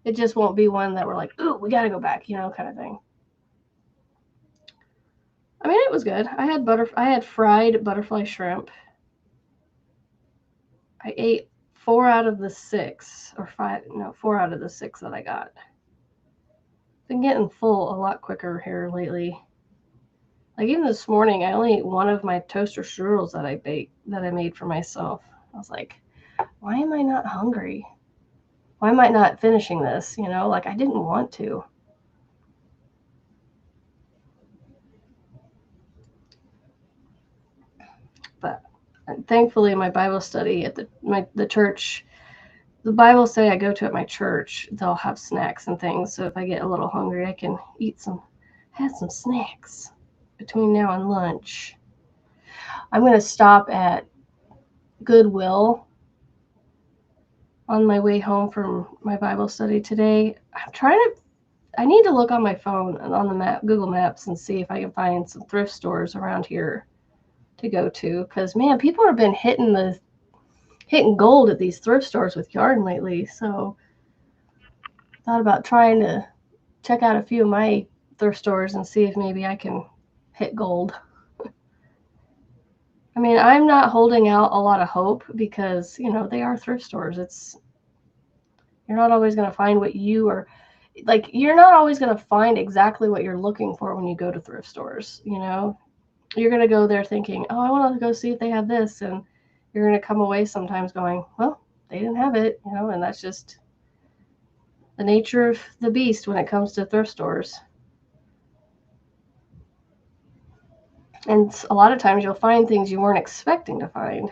It just won't be one that we're like, ooh, we got to go back, kind of thing. I mean, it was good. I had fried butterfly shrimp. I ate 4 out of the 6, or 5, no, 4 out of the 6 that I got. Been getting full a lot quicker here lately. Like even this morning, I only ate one of my toaster strudels that I made for myself. I was like, why am I not hungry? Why am I not finishing this? Like I didn't want to. But thankfully, my Bible study at the church, the Bible study I go to at my church, they'll have snacks and things. So if I get a little hungry, I can have some snacks between now and lunch. I'm going to stop at Goodwill on my way home from my Bible study today. I need to look on my phone and on the map, Google Maps, and see if I can find some thrift stores around here to go to. Because, man, people have been hitting gold at these thrift stores with yarn lately. So I thought about trying to check out a few of my thrift stores and see if maybe I can hit gold. I mean, I'm not holding out a lot of hope because, they are thrift stores. You're not always going to find what you're not always going to find exactly what you're looking for when you go to thrift stores. You're going to go there thinking, oh, I want to go see if they have this. And you're going to come away sometimes going, well, they didn't have it, and that's just the nature of the beast when it comes to thrift stores. And a lot of times you'll find things you weren't expecting to find.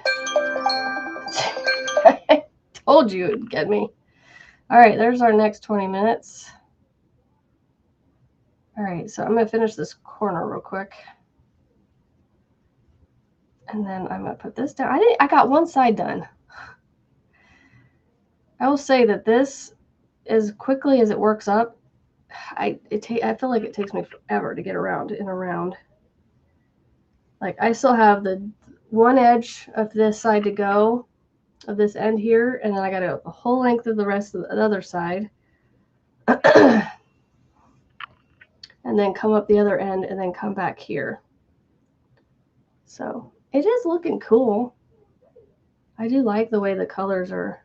I told you it'd get me. All right, there's our next 20 minutes. All right, so I'm going to finish this corner real quick. And then I'm going to put this down. I got one side done. I will say that this, as quickly as it works up, I feel like it takes me forever to get around and around. Like I still have the one edge of this side to go, of this end here, and then I got to go the whole length of the rest of the other side. And then come up the other end and then come back here. So it is looking cool. I do like the way the colors are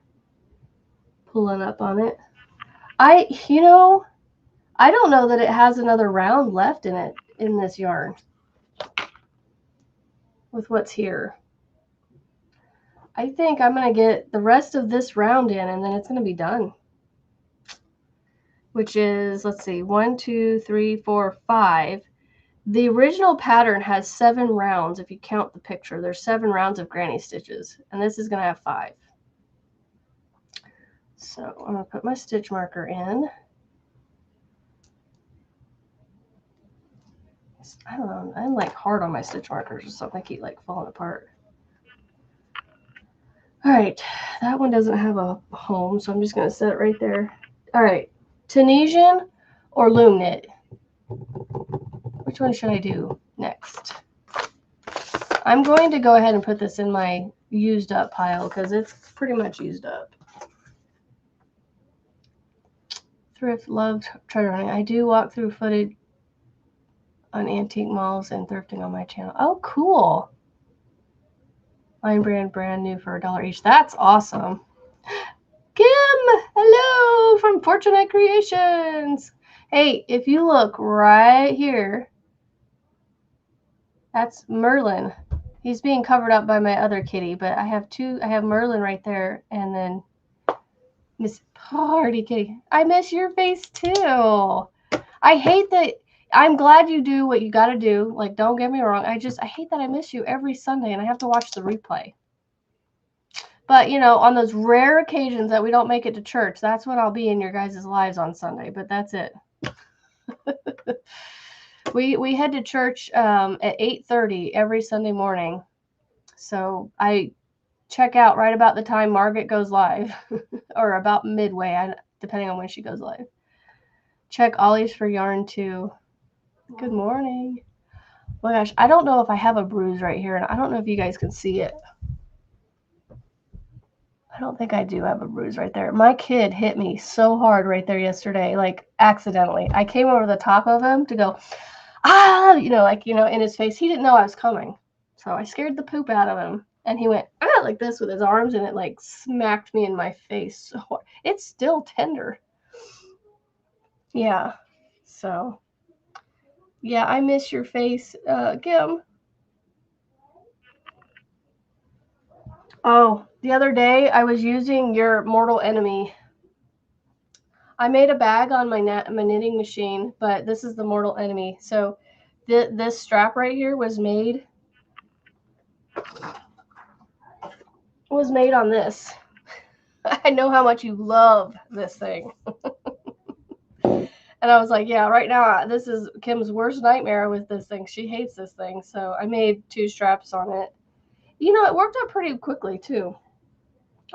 pulling up on it. I don't know that it has another round left in it, in this yarn, with what's here. I think I'm going to get the rest of this round in and then it's going to be done. Which is, let's see, 1, 2, 3, 4, 5. The original pattern has 7 rounds. If you count the picture, there's 7 rounds of granny stitches, and this is going to have 5. So I'm going to put my stitch marker in. I don't know, I'm like hard on my stitch markers or something. I keep like falling apart. All right, that one doesn't have a home, so I'm just going to set it right there. All right, Tunisian or loom knit? Which one should I do next? I'm going to go ahead and put this in my used up pile because it's pretty much used up. Thrift, loved treasure hunting. I do walk through footage on antique malls and thrifting on my channel. Oh, cool. Line brand new for $1 each. That's awesome. Kim, hello from Fortunate Creations. Hey, if you look right here, that's Merlin. He's being covered up by my other kitty, but I have Merlin right there, and then Miss Party Kitty. I miss your face too. I hate that. I'm glad you do what you got to do. Like, don't get me wrong. I hate that I miss you every Sunday and I have to watch the replay. But, you know, on those rare occasions that we don't make it to church, that's when I'll be in your guys' lives on Sunday. But that's it. we head to church at 8:30 every Sunday morning. So I check out right about the time Margaret goes live, or about midway, depending on when she goes live. Check Ollie's for yarn too. Good morning. Oh my gosh, I don't know if I have a bruise right here, and I don't know if you guys can see it. I don't think I do have a bruise right there. My kid hit me so hard right there yesterday, like accidentally. I came over the top of him to go, you know, like, you know, in his face. He didn't know I was coming. So I scared the poop out of him. And he went, like this with his arms, and it like smacked me in my face so hard. It's still tender. Yeah. So, yeah, I miss your face, Kim. Oh, the other day I was using your Mortal Enemy. I made a bag on my knitting machine, but this is the Mortal Enemy. So this strap right here was made on this. I know how much you love this thing. And I was like, yeah, right now this is Kim's worst nightmare with this thing. She hates this thing. So I made 2 straps on it. You know, it worked out pretty quickly too.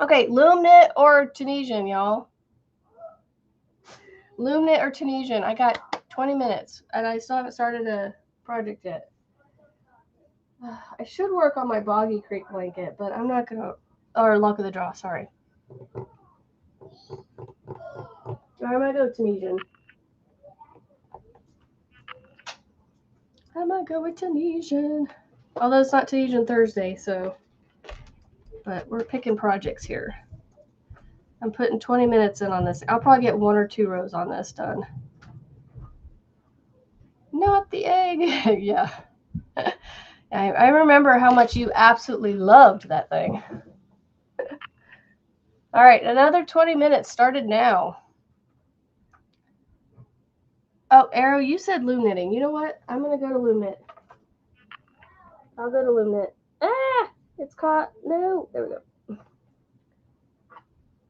Okay, loom knit or Tunisian, y'all? Loom knit or Tunisian? I got 20 minutes and I still haven't started a project yet. I should work on my Boggy Creek blanket, but I'm not gonna. Or Luck of the Draw, sorry. I might go Tunisian. I might go with Tunisian. Although it's not Tunisian Thursday, so. But we're picking projects here. I'm putting 20 minutes in on this. I'll probably get 1 or 2 rows on this done. Not the egg. Yeah. I remember how much you absolutely loved that thing. All right, another 20 minutes started now. Oh, Arrow, you said loom knitting. You know what? I'm going to go to loom knit. I'll go to loom knit. Ah! It's caught. No. There we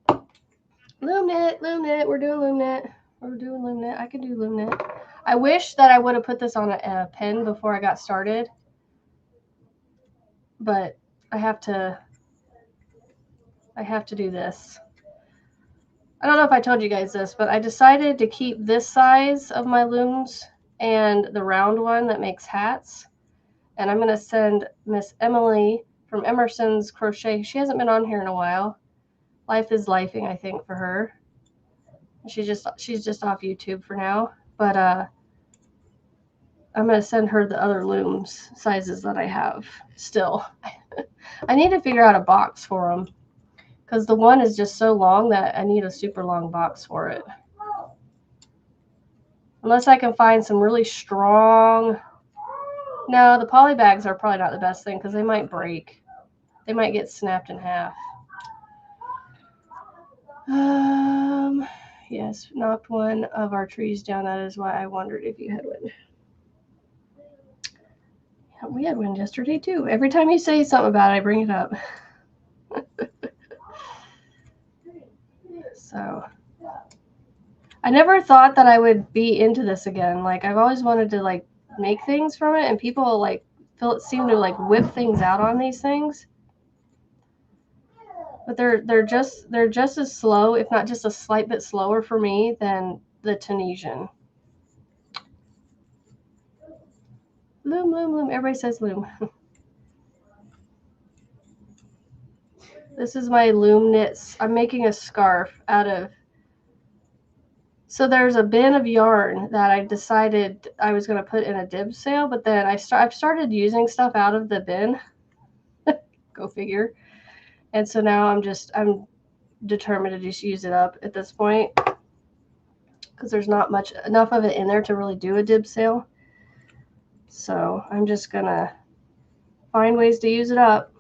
go. Loom knit, loom knit. We're doing loom knit. We're doing loom knit. I can do loom knit. I wish that I would have put this on a pen before I got started. But I have to do this. I don't know if I told you guys this, but I decided to keep this size of my looms and the round one that makes hats. And I'm going to send Miss Emily from Emerson's Crochet. She hasn't been on here in a while. Life is lifing, I think, for her. She's just off YouTube for now. But I'm going to send her the other looms sizes that I have still. I need to figure out a box for them, because the one is just so long that I need a super long box for it. Unless I can find some really strong. No, the poly bags are probably not the best thing because they might break. They might get snapped in half. Yes, knocked one of our trees down. That is why I wondered if you had one. We had wind yesterday too. Every time you say something about it, I bring it up. So I never thought that I would be into this again. Like I've always wanted to like make things from it, and people like seem to like whip things out on these things. But they're just as slow, if not just a slight bit slower for me than the Tunisian. Loom, loom, loom. Everybody says loom. This is my loom knits. I'm making a scarf out of. So there's a bin of yarn that I decided I was going to put in a dib sale, but then I've started using stuff out of the bin. Go figure. And so now I'm determined to just use it up at this point because there's not enough of it in there to really do a dib sale. So I'm just gonna find ways to use it up.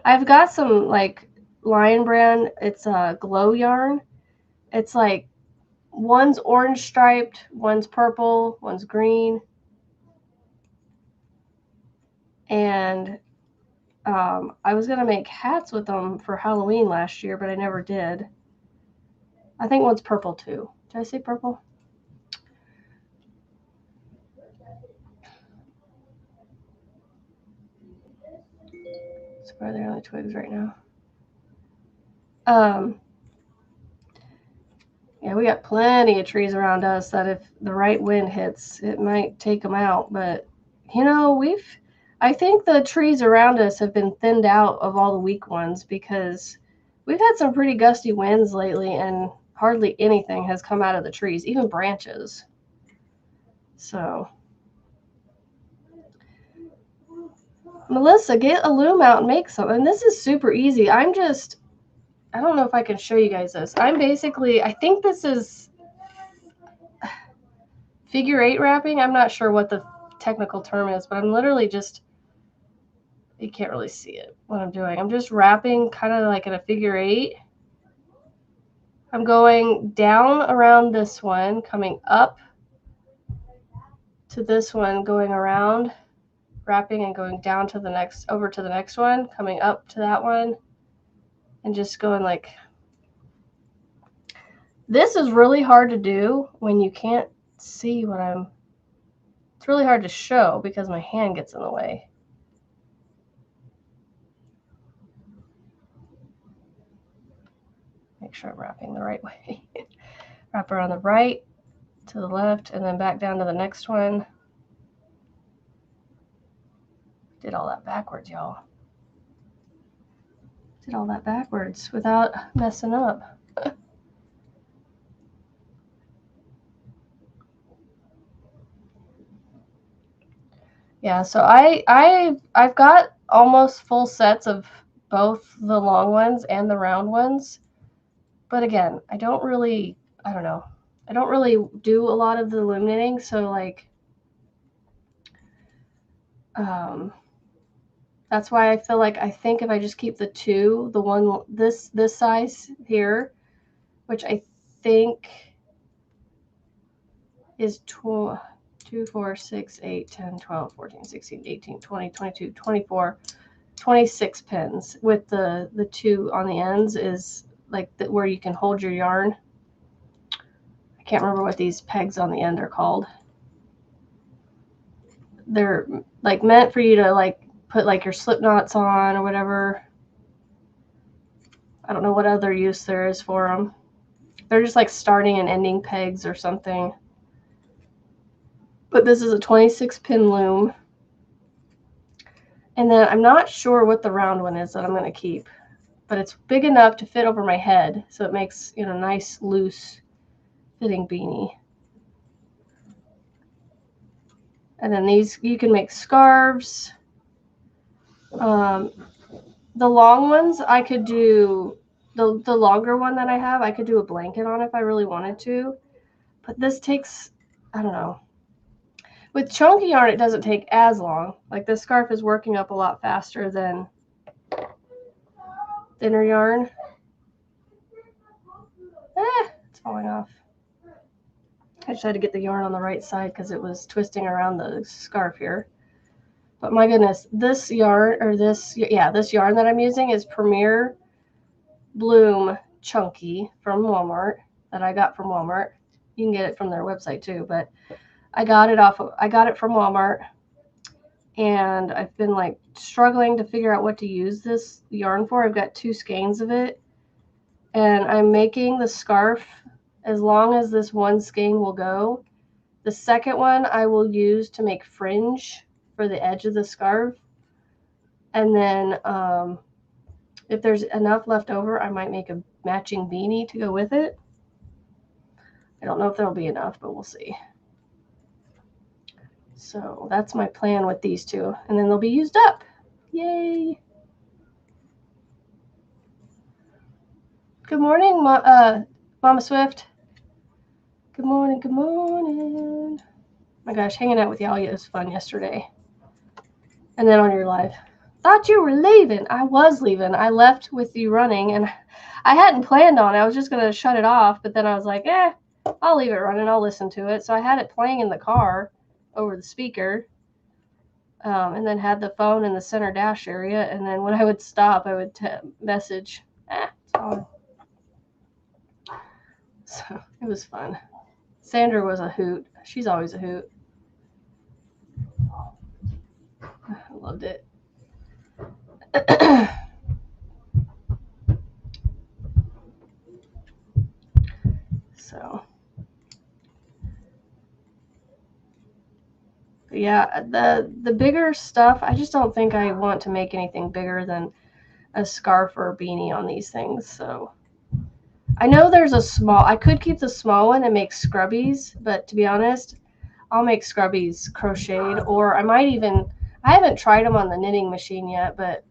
I've got some like Lion Brand. It's a glow yarn. It's like one's orange striped, one's purple, one's green, and I was gonna make hats with them for Halloween last year, but I never did. I think one's purple too. Did I say purple? So where are they on the twigs right now? Yeah, we got plenty of trees around us that if the right wind hits, it might take them out. But, you know, I think the trees around us have been thinned out of all the weak ones because we've had some pretty gusty winds lately and hardly anything has come out of the trees, even branches. So, Melissa, get a loom out and make some. And this is super easy. I don't know if I can show you guys this. I think this is figure eight wrapping. I'm not sure what the technical term is, but I'm literally just, you can't really see it, what I'm doing. I'm just wrapping kind of like in a figure eight. I'm going down around this one, coming up to this one, going around, wrapping and going down to the next, over to the next one, coming up to that one, and just going like, this is really hard to do when you can't see what it's really hard to show because my hand gets in the way. Make sure I'm wrapping the right way. Wrap around the right to the left and then back down to the next one. Did all that backwards, y'all. Did all that backwards without messing up. Yeah, so I've got almost full sets of both the long ones and the round ones. But again, I don't really do a lot of the loom knitting, so like that's why I feel like I think if I just keep the two, the one this size here, which I think is 2, 4, 6, 8, 10, 12, 14, 16, 18, 20, 22, 24, 26 pins with the two on the ends is like where you can hold your yarn. I can't remember what these pegs on the end are called. They're like meant for you to like put like your slip knots on or whatever. I don't know what other use there is for them. They're just like starting and ending pegs or something. But this is a 26 pin loom. And then I'm not sure what the round one is that I'm going to keep, but it's big enough to fit over my head. So it makes, you know, nice, loose fitting beanie. And then these, you can make scarves. The long ones, I could do, the longer one that I have, I could do a blanket on if I really wanted to. But this takes, I don't know. With chunky yarn, it doesn't take as long. Like this scarf is working up a lot faster than thinner yarn. It's falling off. I just had to get the yarn on the right side because it was twisting around the scarf here. But my goodness, this yarn, or this yarn that I'm using is Premier Bloom Chunky from Walmart, that I got from Walmart. You can get it from their website too, but I got it from Walmart, and I've been like struggling to figure out what to use this yarn for. I've got 2 skeins of it, and I'm making the scarf as long as this 1 skein will go. The second one I will use to make fringe for the edge of the scarf, and then if there's enough left over, I might make a matching beanie to go with it. I don't know if there'll be enough, but we'll see. So that's my plan with these 2, and then they'll be used up. Yay! Good morning, Mama Swift. Good morning, good morning. My gosh, hanging out with y'all was fun yesterday. And then on your live. Thought you were leaving. I was leaving. I left with you running, and I hadn't planned on it. I was just going to shut it off, but then I was like, I'll leave it running. I'll listen to it. So I had it playing in the car over the speaker, and then had the phone in the center dash area, and then when I would stop, I would message. It's on. So it was fun. Sandra was a hoot. She's always a hoot. I loved it. So, yeah, the bigger stuff, I just don't think I want to make anything bigger than a scarf or a beanie on these things. So I know there's I could keep the small one and make scrubbies, but to be honest, I'll make scrubbies crocheted, or I haven't tried them on the knitting machine yet, but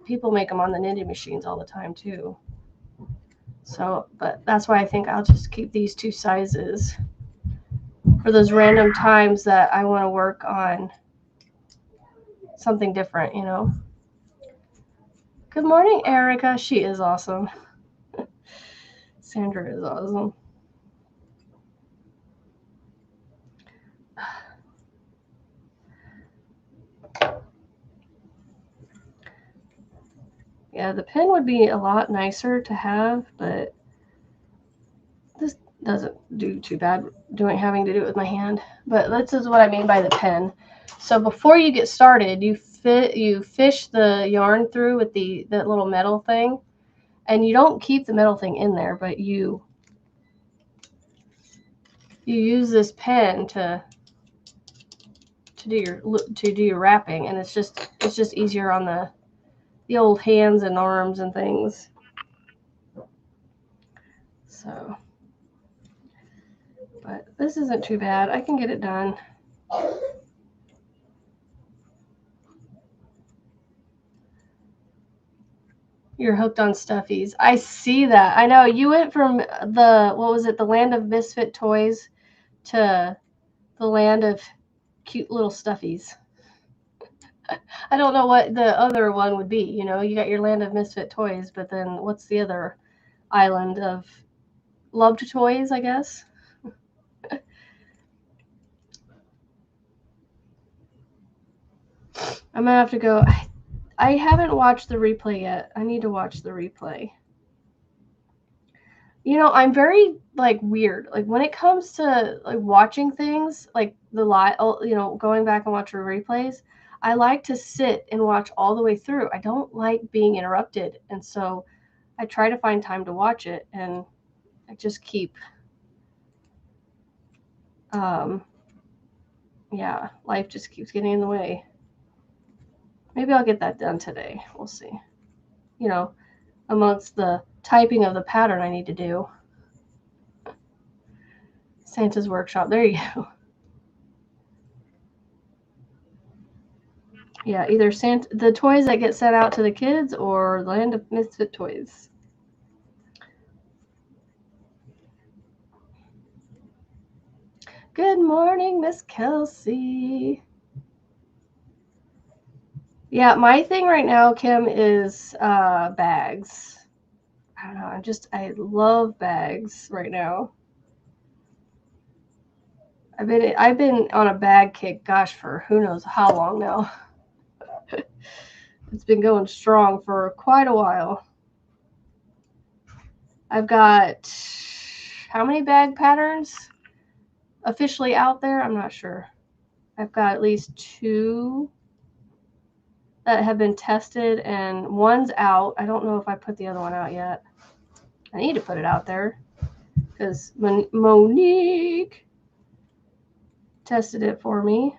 people make them on the knitting machines all the time too. So, but that's why I think I'll just keep these 2 sizes for those random times that I want to work on something different, you know. Good morning, Erica. She is awesome. Sandra is awesome. Yeah, the pen would be a lot nicer to have, but this doesn't do too bad having to do it with my hand. But this is what I mean by the pen. So before you get started, you fish the yarn through with that little metal thing, and you don't keep the metal thing in there, but you use this pen to do your wrapping, and it's just easier on the old hands and arms and things. So, but this isn't too bad. I can get it done. You're hooked on stuffies. I see that. I know you went from the land of misfit toys to the land of cute little stuffies. I don't know what the other one would be. You know, you got your land of misfit toys, but then what's the other island of loved toys, I guess? I'm gonna have to go. I haven't watched the replay yet. I need to watch the replay. You know, I'm very weird. Like when it comes to watching things, like going back and watching replays, I like to sit and watch all the way through. I don't like being interrupted, and so I try to find time to watch it, and I just keep life just keeps getting in the way. Maybe I'll get that done today. We'll see. You know, amongst the typing of the pattern I need to do. Santa's Workshop. There you go. Yeah, either the toys that get sent out to the kids or Land of Misfit Toys. Good morning, Miss Kelsey. Yeah, my thing right now, Kim, is bags. I don't know. I love bags right now. I've been on a bag kick, gosh, for who knows how long now. It's been going strong for quite a while. I've got how many bag patterns officially out there? I'm not sure. I've got at least 2 that have been tested, and one's out. I don't know if I put the other one out yet. I need to put it out there because Monique tested it for me.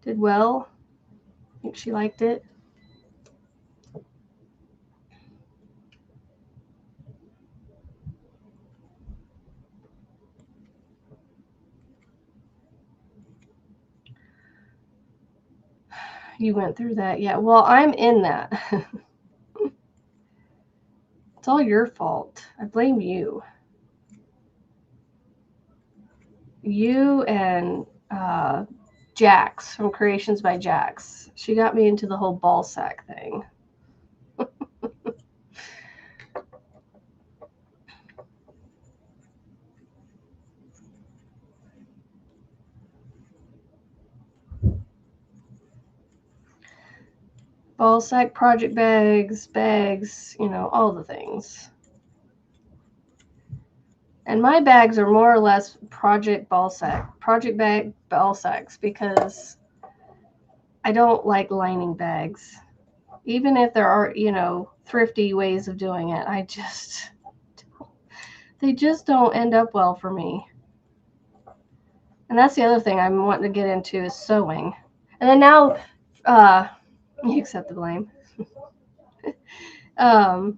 Did well. I think she liked it. You went through that. Yeah, well, I'm in that. It's all your fault. I blame you. You and Jax from Creations by Jax. She got me into the whole ball sack thing. Ball sack, project bags, you know, all the things. And my bags are more or less project bag ball sacks, because I don't like lining bags. Even if there are, you know, thrifty ways of doing it, they just don't end up well for me. And that's the other thing I'm wanting to get into is sewing. And then now, you accept the blame. And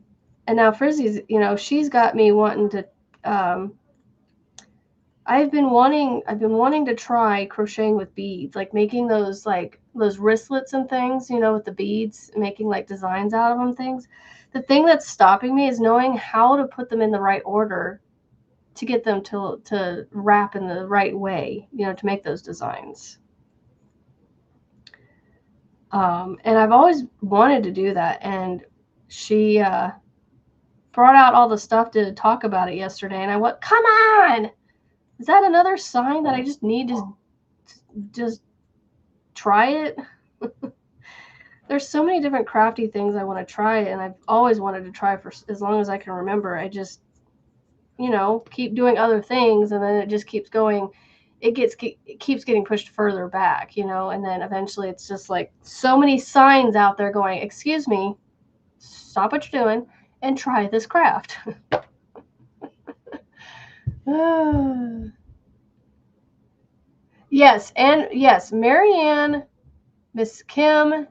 now Frizzy's, you know, she's got me wanting to, I've been wanting to try crocheting with beads, like making those wristlets and things, you know, with the beads, making like designs out of them things. The thing that's stopping me is knowing how to put them in the right order to get them to wrap in the right way, you know, to make those designs. And I've always wanted to do that. And she brought out all the stuff to talk about it yesterday. And I went, come on! Is that another sign that I just need to just try it? There's so many different crafty things I want to try. And I've always wanted to try for as long as I can remember. I just, you know, keep doing other things. And then it just keeps going. It keeps getting pushed further back, you know, and then eventually it's just like so many signs out there going, excuse me, stop what you're doing and try this craft. Yes, and yes, Marianne, Miss Kim,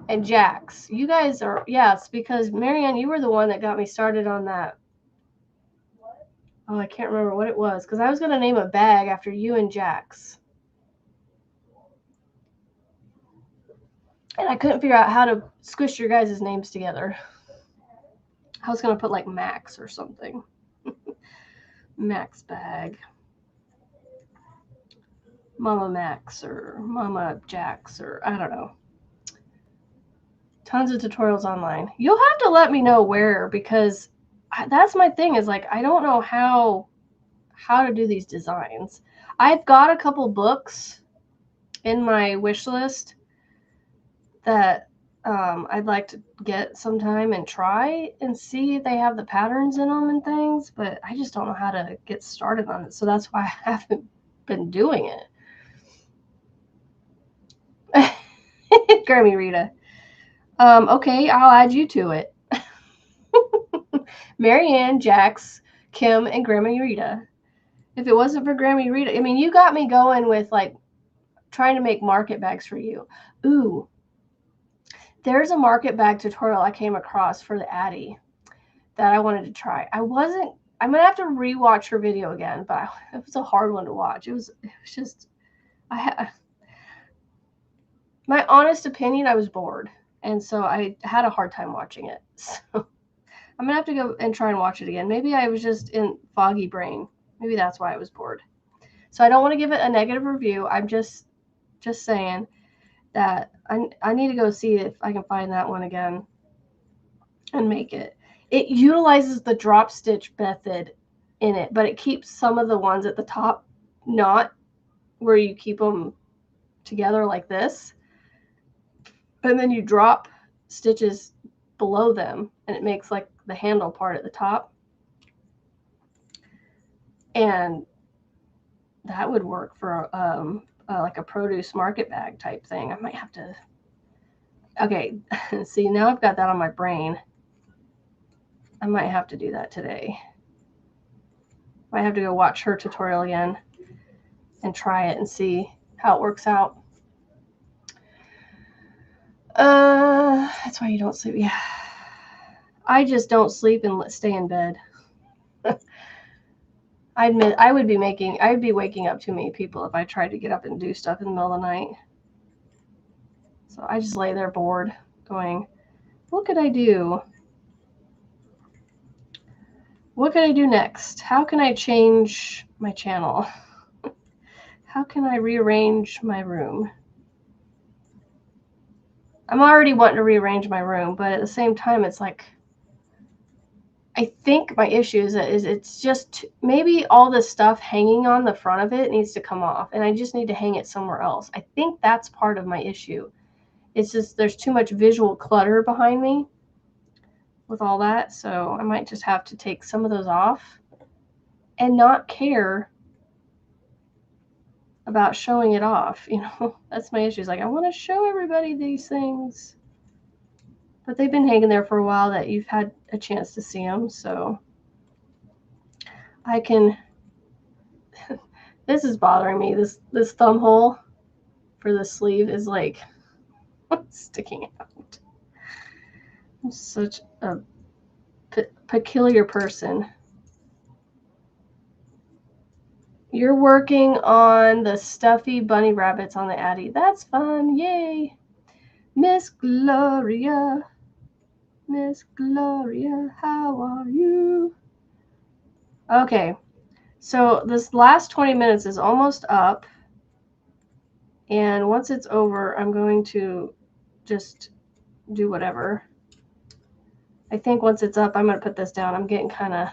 and Jax. You guys are, yes, because Marianne, you were the one that got me started on that. Oh, I can't remember what it was, because I was going to name a bag after you and Jax. And I couldn't figure out how to squish your guys' names together. I was going to put like Max or something. Max bag. Mama Max or Mama Jax or I don't know. Tons of tutorials online. You'll have to let me know where, because that's my thing is like I don't know how to do these designs. I've got a couple books in my wish list that I'd like to get sometime and try and see if they have the patterns in them and things, but I just don't know how to get started on it. So that's why I haven't been doing it. Grammy Rita. Okay, I'll add you to it. Marianne, Jax, Kim, and Grammy Rita. If it wasn't for Grammy Rita, I mean, you got me going with like trying to make market bags for you. Ooh, there's a market bag tutorial I came across for the Addie that I wanted to try. I'm gonna have to rewatch her video again, but it was a hard one to watch. It was just, my honest opinion, I was bored. And so I had a hard time watching it. So I'm gonna have to go and try and watch it again. Maybe I was just in foggy brain. Maybe that's why I was bored. So I don't want to give it a negative review. I'm just saying that I need to go see if I can find that one again and make it. It utilizes the drop stitch method in it, but it keeps some of the ones at the top not where you keep them together like this. and then you drop stitches below them, and it makes like the handle part at the top. And that would work for like a produce market bag type thing. I might have to. Okay, see, now I've got that on my brain. I might have to do that today. Might have to go watch her tutorial again and try it and see how it works out. That's why you don't sleep. Yeah, I just don't sleep and stay in bed. I admit I'd be waking up too many people if I tried to get up and do stuff in the middle of the night. So I just lay there bored, going, what could I do? What can I do next? How can I change my channel? How can I rearrange my room? I'm already wanting to rearrange my room, but at the same time, it's like, I think my issue is it's just maybe all this stuff hanging on the front of it needs to come off, and I just need to hang it somewhere else. I think that's part of my issue. It's just there's too much visual clutter behind me with all that, so I might just have to take some of those off and not care about showing it off. You know, that's my issue. It's like, I want to show everybody these things, but they've been hanging there for a while that you've had a chance to see them, so I can. This is bothering me. This thumb hole for the sleeve is like sticking out. I'm such a peculiar person. You're working on the stuffy bunny rabbits on the Addy. That's fun. Yay. Miss Gloria. Miss Gloria, how are you? Okay. So this last 20 minutes is almost up. And once it's over, I'm going to just do whatever. I think once it's up, I'm going to put this down. I'm getting kind of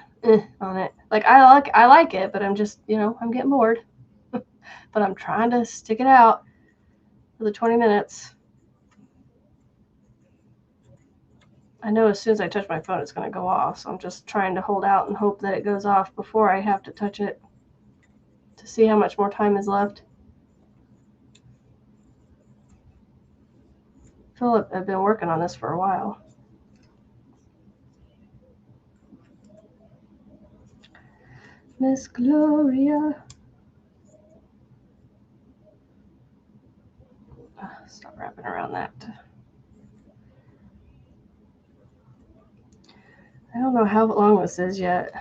on it. Like, I like it, but I'm just, I'm getting bored. But I'm trying to stick it out for the 20 minutes. I know as soon as I touch my phone, it's going to go off. So I'm just trying to hold out and hope that it goes off before I have to touch it to see how much more time is left. Philip had been working on this for a while. Miss Gloria. Stop wrapping around that. I don't know how long this is yet.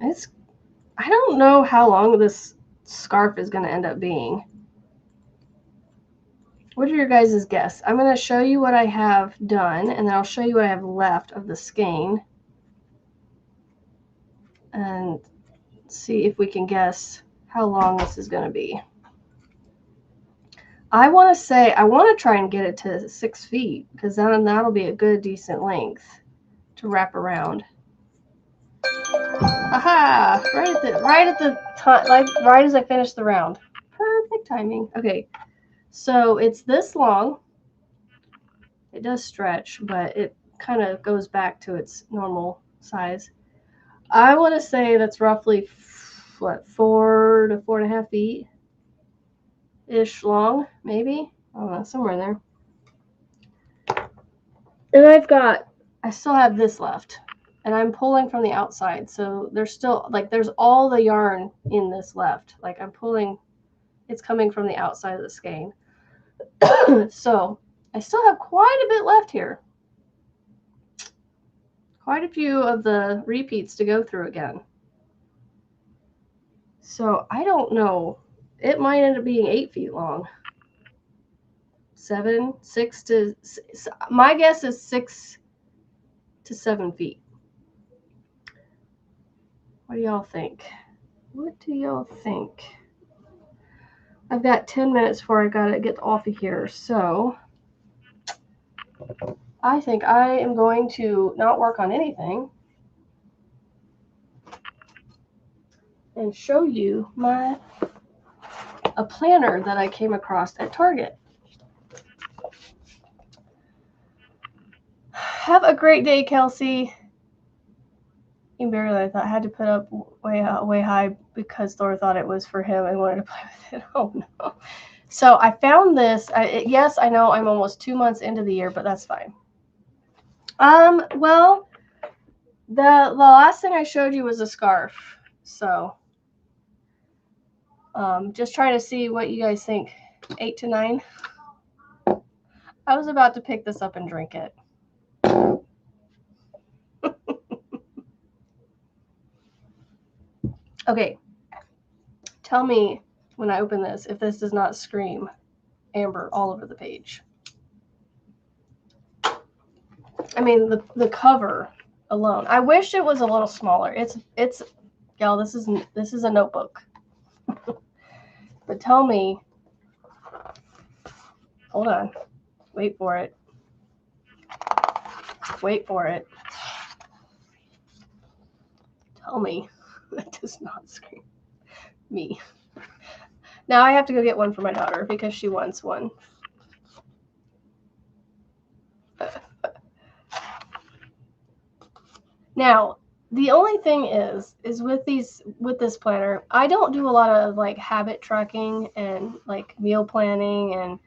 I don't know how long this scarf is going to end up being. What are your guys' guess? I'm going to show you what I have done, and then I'll show you what I have left of the skein. And see if we can guess how long this is going to be. I want to try and get it to 6 feet, because then that'll be a good, decent length to wrap around. Aha! Right at the time, like right as I finish the round. Perfect timing. Okay, so it's this long. It does stretch, but it kind of goes back to its normal size. I want to say that's roughly, what, 4 to 4.5 feet ish long, maybe. I don't know, somewhere in there. And I still have this left, and I'm pulling from the outside, so there's still, like, there's all the yarn in this left. Like, I'm pulling, it's coming from the outside of the skein. So I still have quite a bit left here. Quite a few of the repeats to go through again. So I don't know. It might end up being 8 feet long. 6 my guess is 6 to 7 feet. What do y'all think? What do y'all think? I've got 10 minutes before I gotta get off of here, so I think I am going to not work on anything and show you a planner that I came across at Target. Have a great day, Kelsey. Barely, I thought I had to put up way high because Thor thought it was for him and wanted to play with it. Oh no. So I found this. Yes, I know I'm almost 2 months into the year, but that's fine. Well, the last thing I showed you was a scarf. So just trying to see what you guys think. 8 to 9. I was about to pick this up and drink it. Okay. Tell me when I open this if this does not scream Amber all over the page. I mean, the cover alone. I wish it was a little smaller. It's y'all, this is a notebook. But tell me. Hold on. Wait for it. Wait for it. Tell me that does not scream me. Now I have to go get one for my daughter because she wants one. Now, the only thing is with this planner, I don't do a lot of like habit tracking and like meal planning and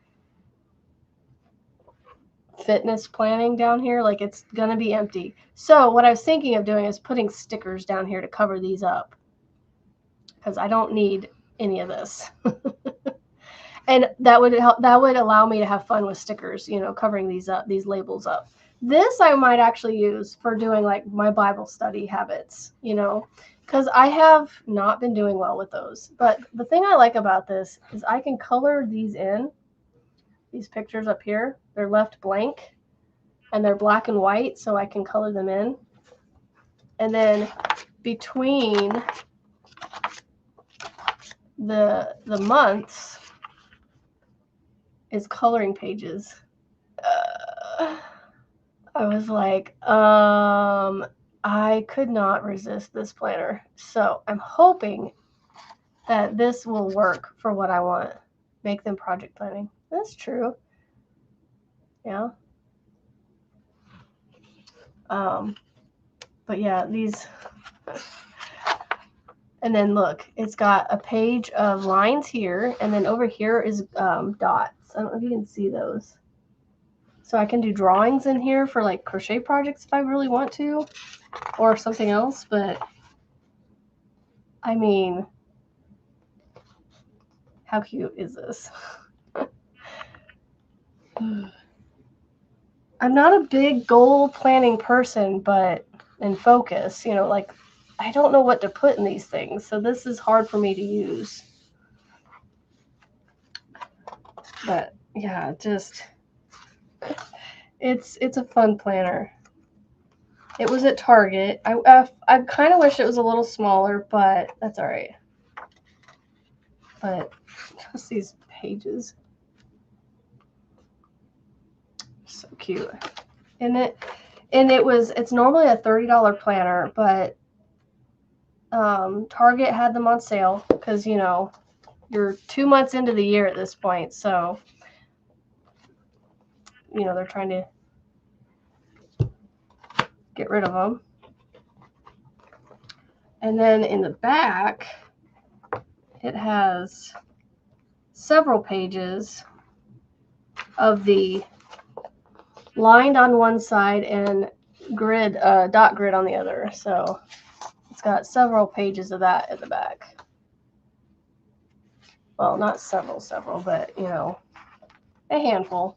fitness planning down here. Like it's gonna be empty. So what I was thinking of doing is putting stickers down here to cover these up because I don't need any of this. And that would allow me to have fun with stickers, you know, covering these labels up. This I might actually use for doing like my Bible study habits, you know, because I have not been doing well with those. But the thing I like about this is I can color these in, these pictures up here. They're left blank and they're black and white, so I can color them in. And then between the months is coloring pages. I was like, I could not resist this planner. So I'm hoping that this will work for what I want. Make them project planning. That's true. Yeah. But yeah, these. And then look, it's got a page of lines here. And then over here is dots. I don't know if you can see those. So I can do drawings in here for like crochet projects if I really want to, or something else. But I mean, how cute is this? I'm not a big goal planning person, but in focus, you know, like I don't know what to put in these things. So this is hard for me to use. But yeah, just it's a fun planner. It was at Target. I kind of wish it was a little smaller, but that's all right. But just these pages, so cute. And it's normally a $30 planner, but Target had them on sale because, you know, you're 2 months into the year at this point, so you know they're trying to get rid of them. And then in the back, it has several pages of the lined on one side and grid, dot grid on the other. So it's got several pages of that at the back. Well, not several, but you know, a handful.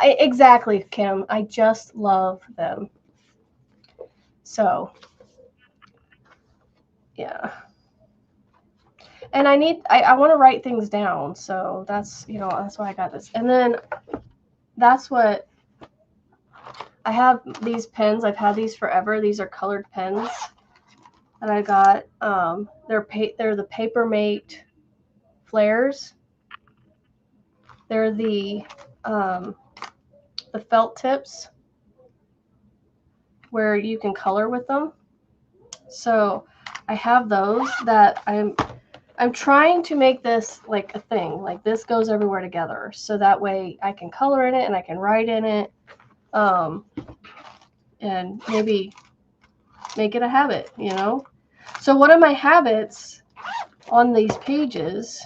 Exactly, Kim. I just love them. So, yeah. And I want to write things down. So that's, you know, that's why I got this. And then that's what I have, these pens. I've had these forever. These are colored pens that I got. They're the Papermate flares. They're the felt tips where you can color with them. So I have those that I'm trying to make this like a thing. Like this goes everywhere together. So that way I can color in it and I can write in it. And maybe make it a habit, you know? So one of my habits on these pages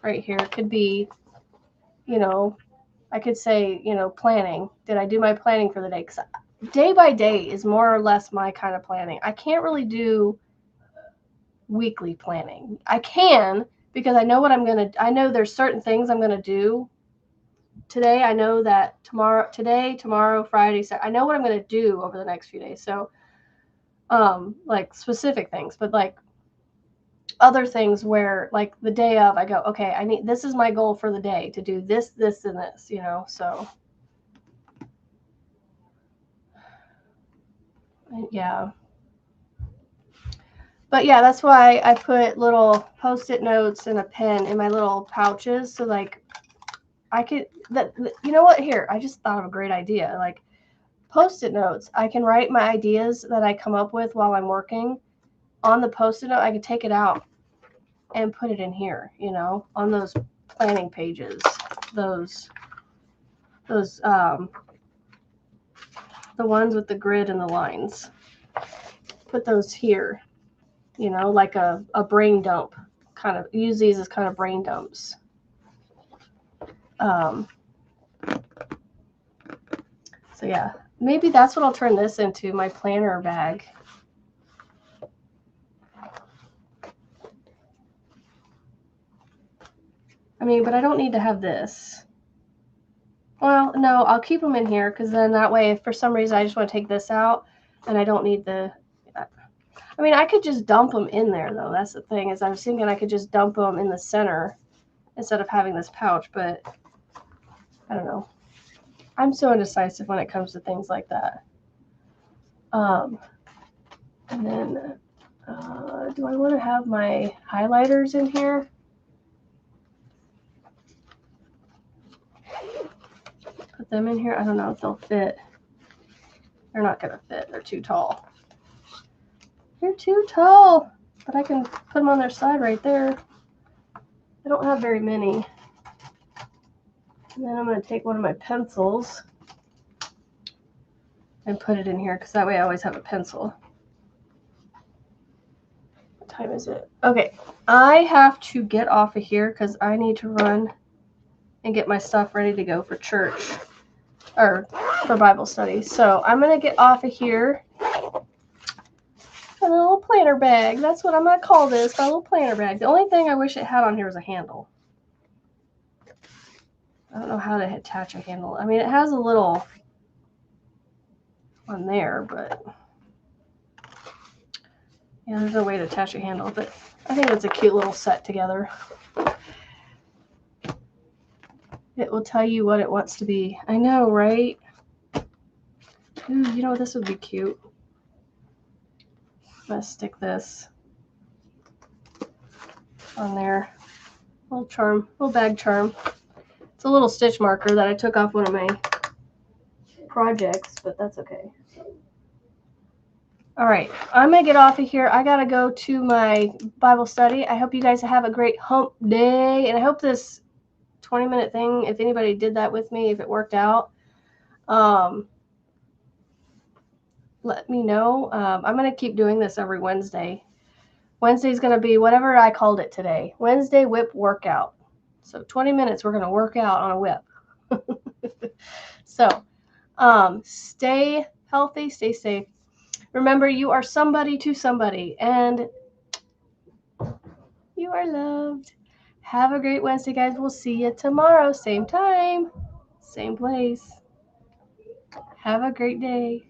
right here could be, you know, I could say, you know, planning. Did I do my planning for the day? 'Cause day by day is more or less my kind of planning. I can't really do weekly planning. I can, because I know what I know there's certain things I'm going to do today. I know that tomorrow, Friday, Saturday, I know what I'm going to do over the next few days. So, like specific things, but like other things where like the day of I go, okay, this is my goal for the day, to do this, this, and this, you know? So yeah. But yeah, that's why I put little Post-it notes and a pen in my little pouches. So like I could, you know what, here, I just thought of a great idea. Like Post-it notes, I can write my ideas that I come up with while I'm working on the Post-it note. I could take it out and put it in here, you know, on those planning pages, those the ones with the grid and the lines. Put those here, you know, like a brain dump. Kind of use these as kind of brain dumps. So yeah, maybe that's what I'll turn this into, my planner bag. I mean, but I don't need to have this. Well, no, I'll keep them in here, because then that way, if for some reason I just want to take this out and I don't need the, I mean, I could just dump them in there, though. That's the thing, is I was thinking I could just dump them in the center instead of having this pouch, but I don't know. I'm so indecisive when it comes to things like that. And then, do I want to have my highlighters in here? Put them in here. I don't know if they'll fit. They're not going to fit. They're too tall. They're too tall. But I can put them on their side right there. I don't have very many. And then I'm going to take one of my pencils and put it in here, because that way I always have a pencil. What time is it? Okay, I have to get off of here because I need to run and get my stuff ready to go for church, or for Bible study. So I'm going to get off of here. A little planner bag. That's what I'm going to call this, my little planner bag. The only thing I wish it had on here was a handle. I don't know how to attach a handle. I mean, it has a little on there, but yeah, there's no way to attach a handle. But I think it's a cute little set together. It will tell you what it wants to be. I know, right? Ooh, you know, this would be cute. I'm going to stick this on there. Little charm, little bag charm. It's a little stitch marker that I took off one of my projects, but that's okay. All right, I'm going to get off of here. I got to go to my Bible study. I hope you guys have a great hump day, and I hope this 20-minute thing, if anybody did that with me, if it worked out, let me know. I'm going to keep doing this every Wednesday. Wednesday's going to be whatever I called it today. Wednesday WiP workout. So 20 minutes we're going to work out on a WiP. So stay healthy, stay safe. Remember, you are somebody to somebody, and you are loved. Have a great Wednesday, guys. We'll see you tomorrow. Same time, same place. Have a great day.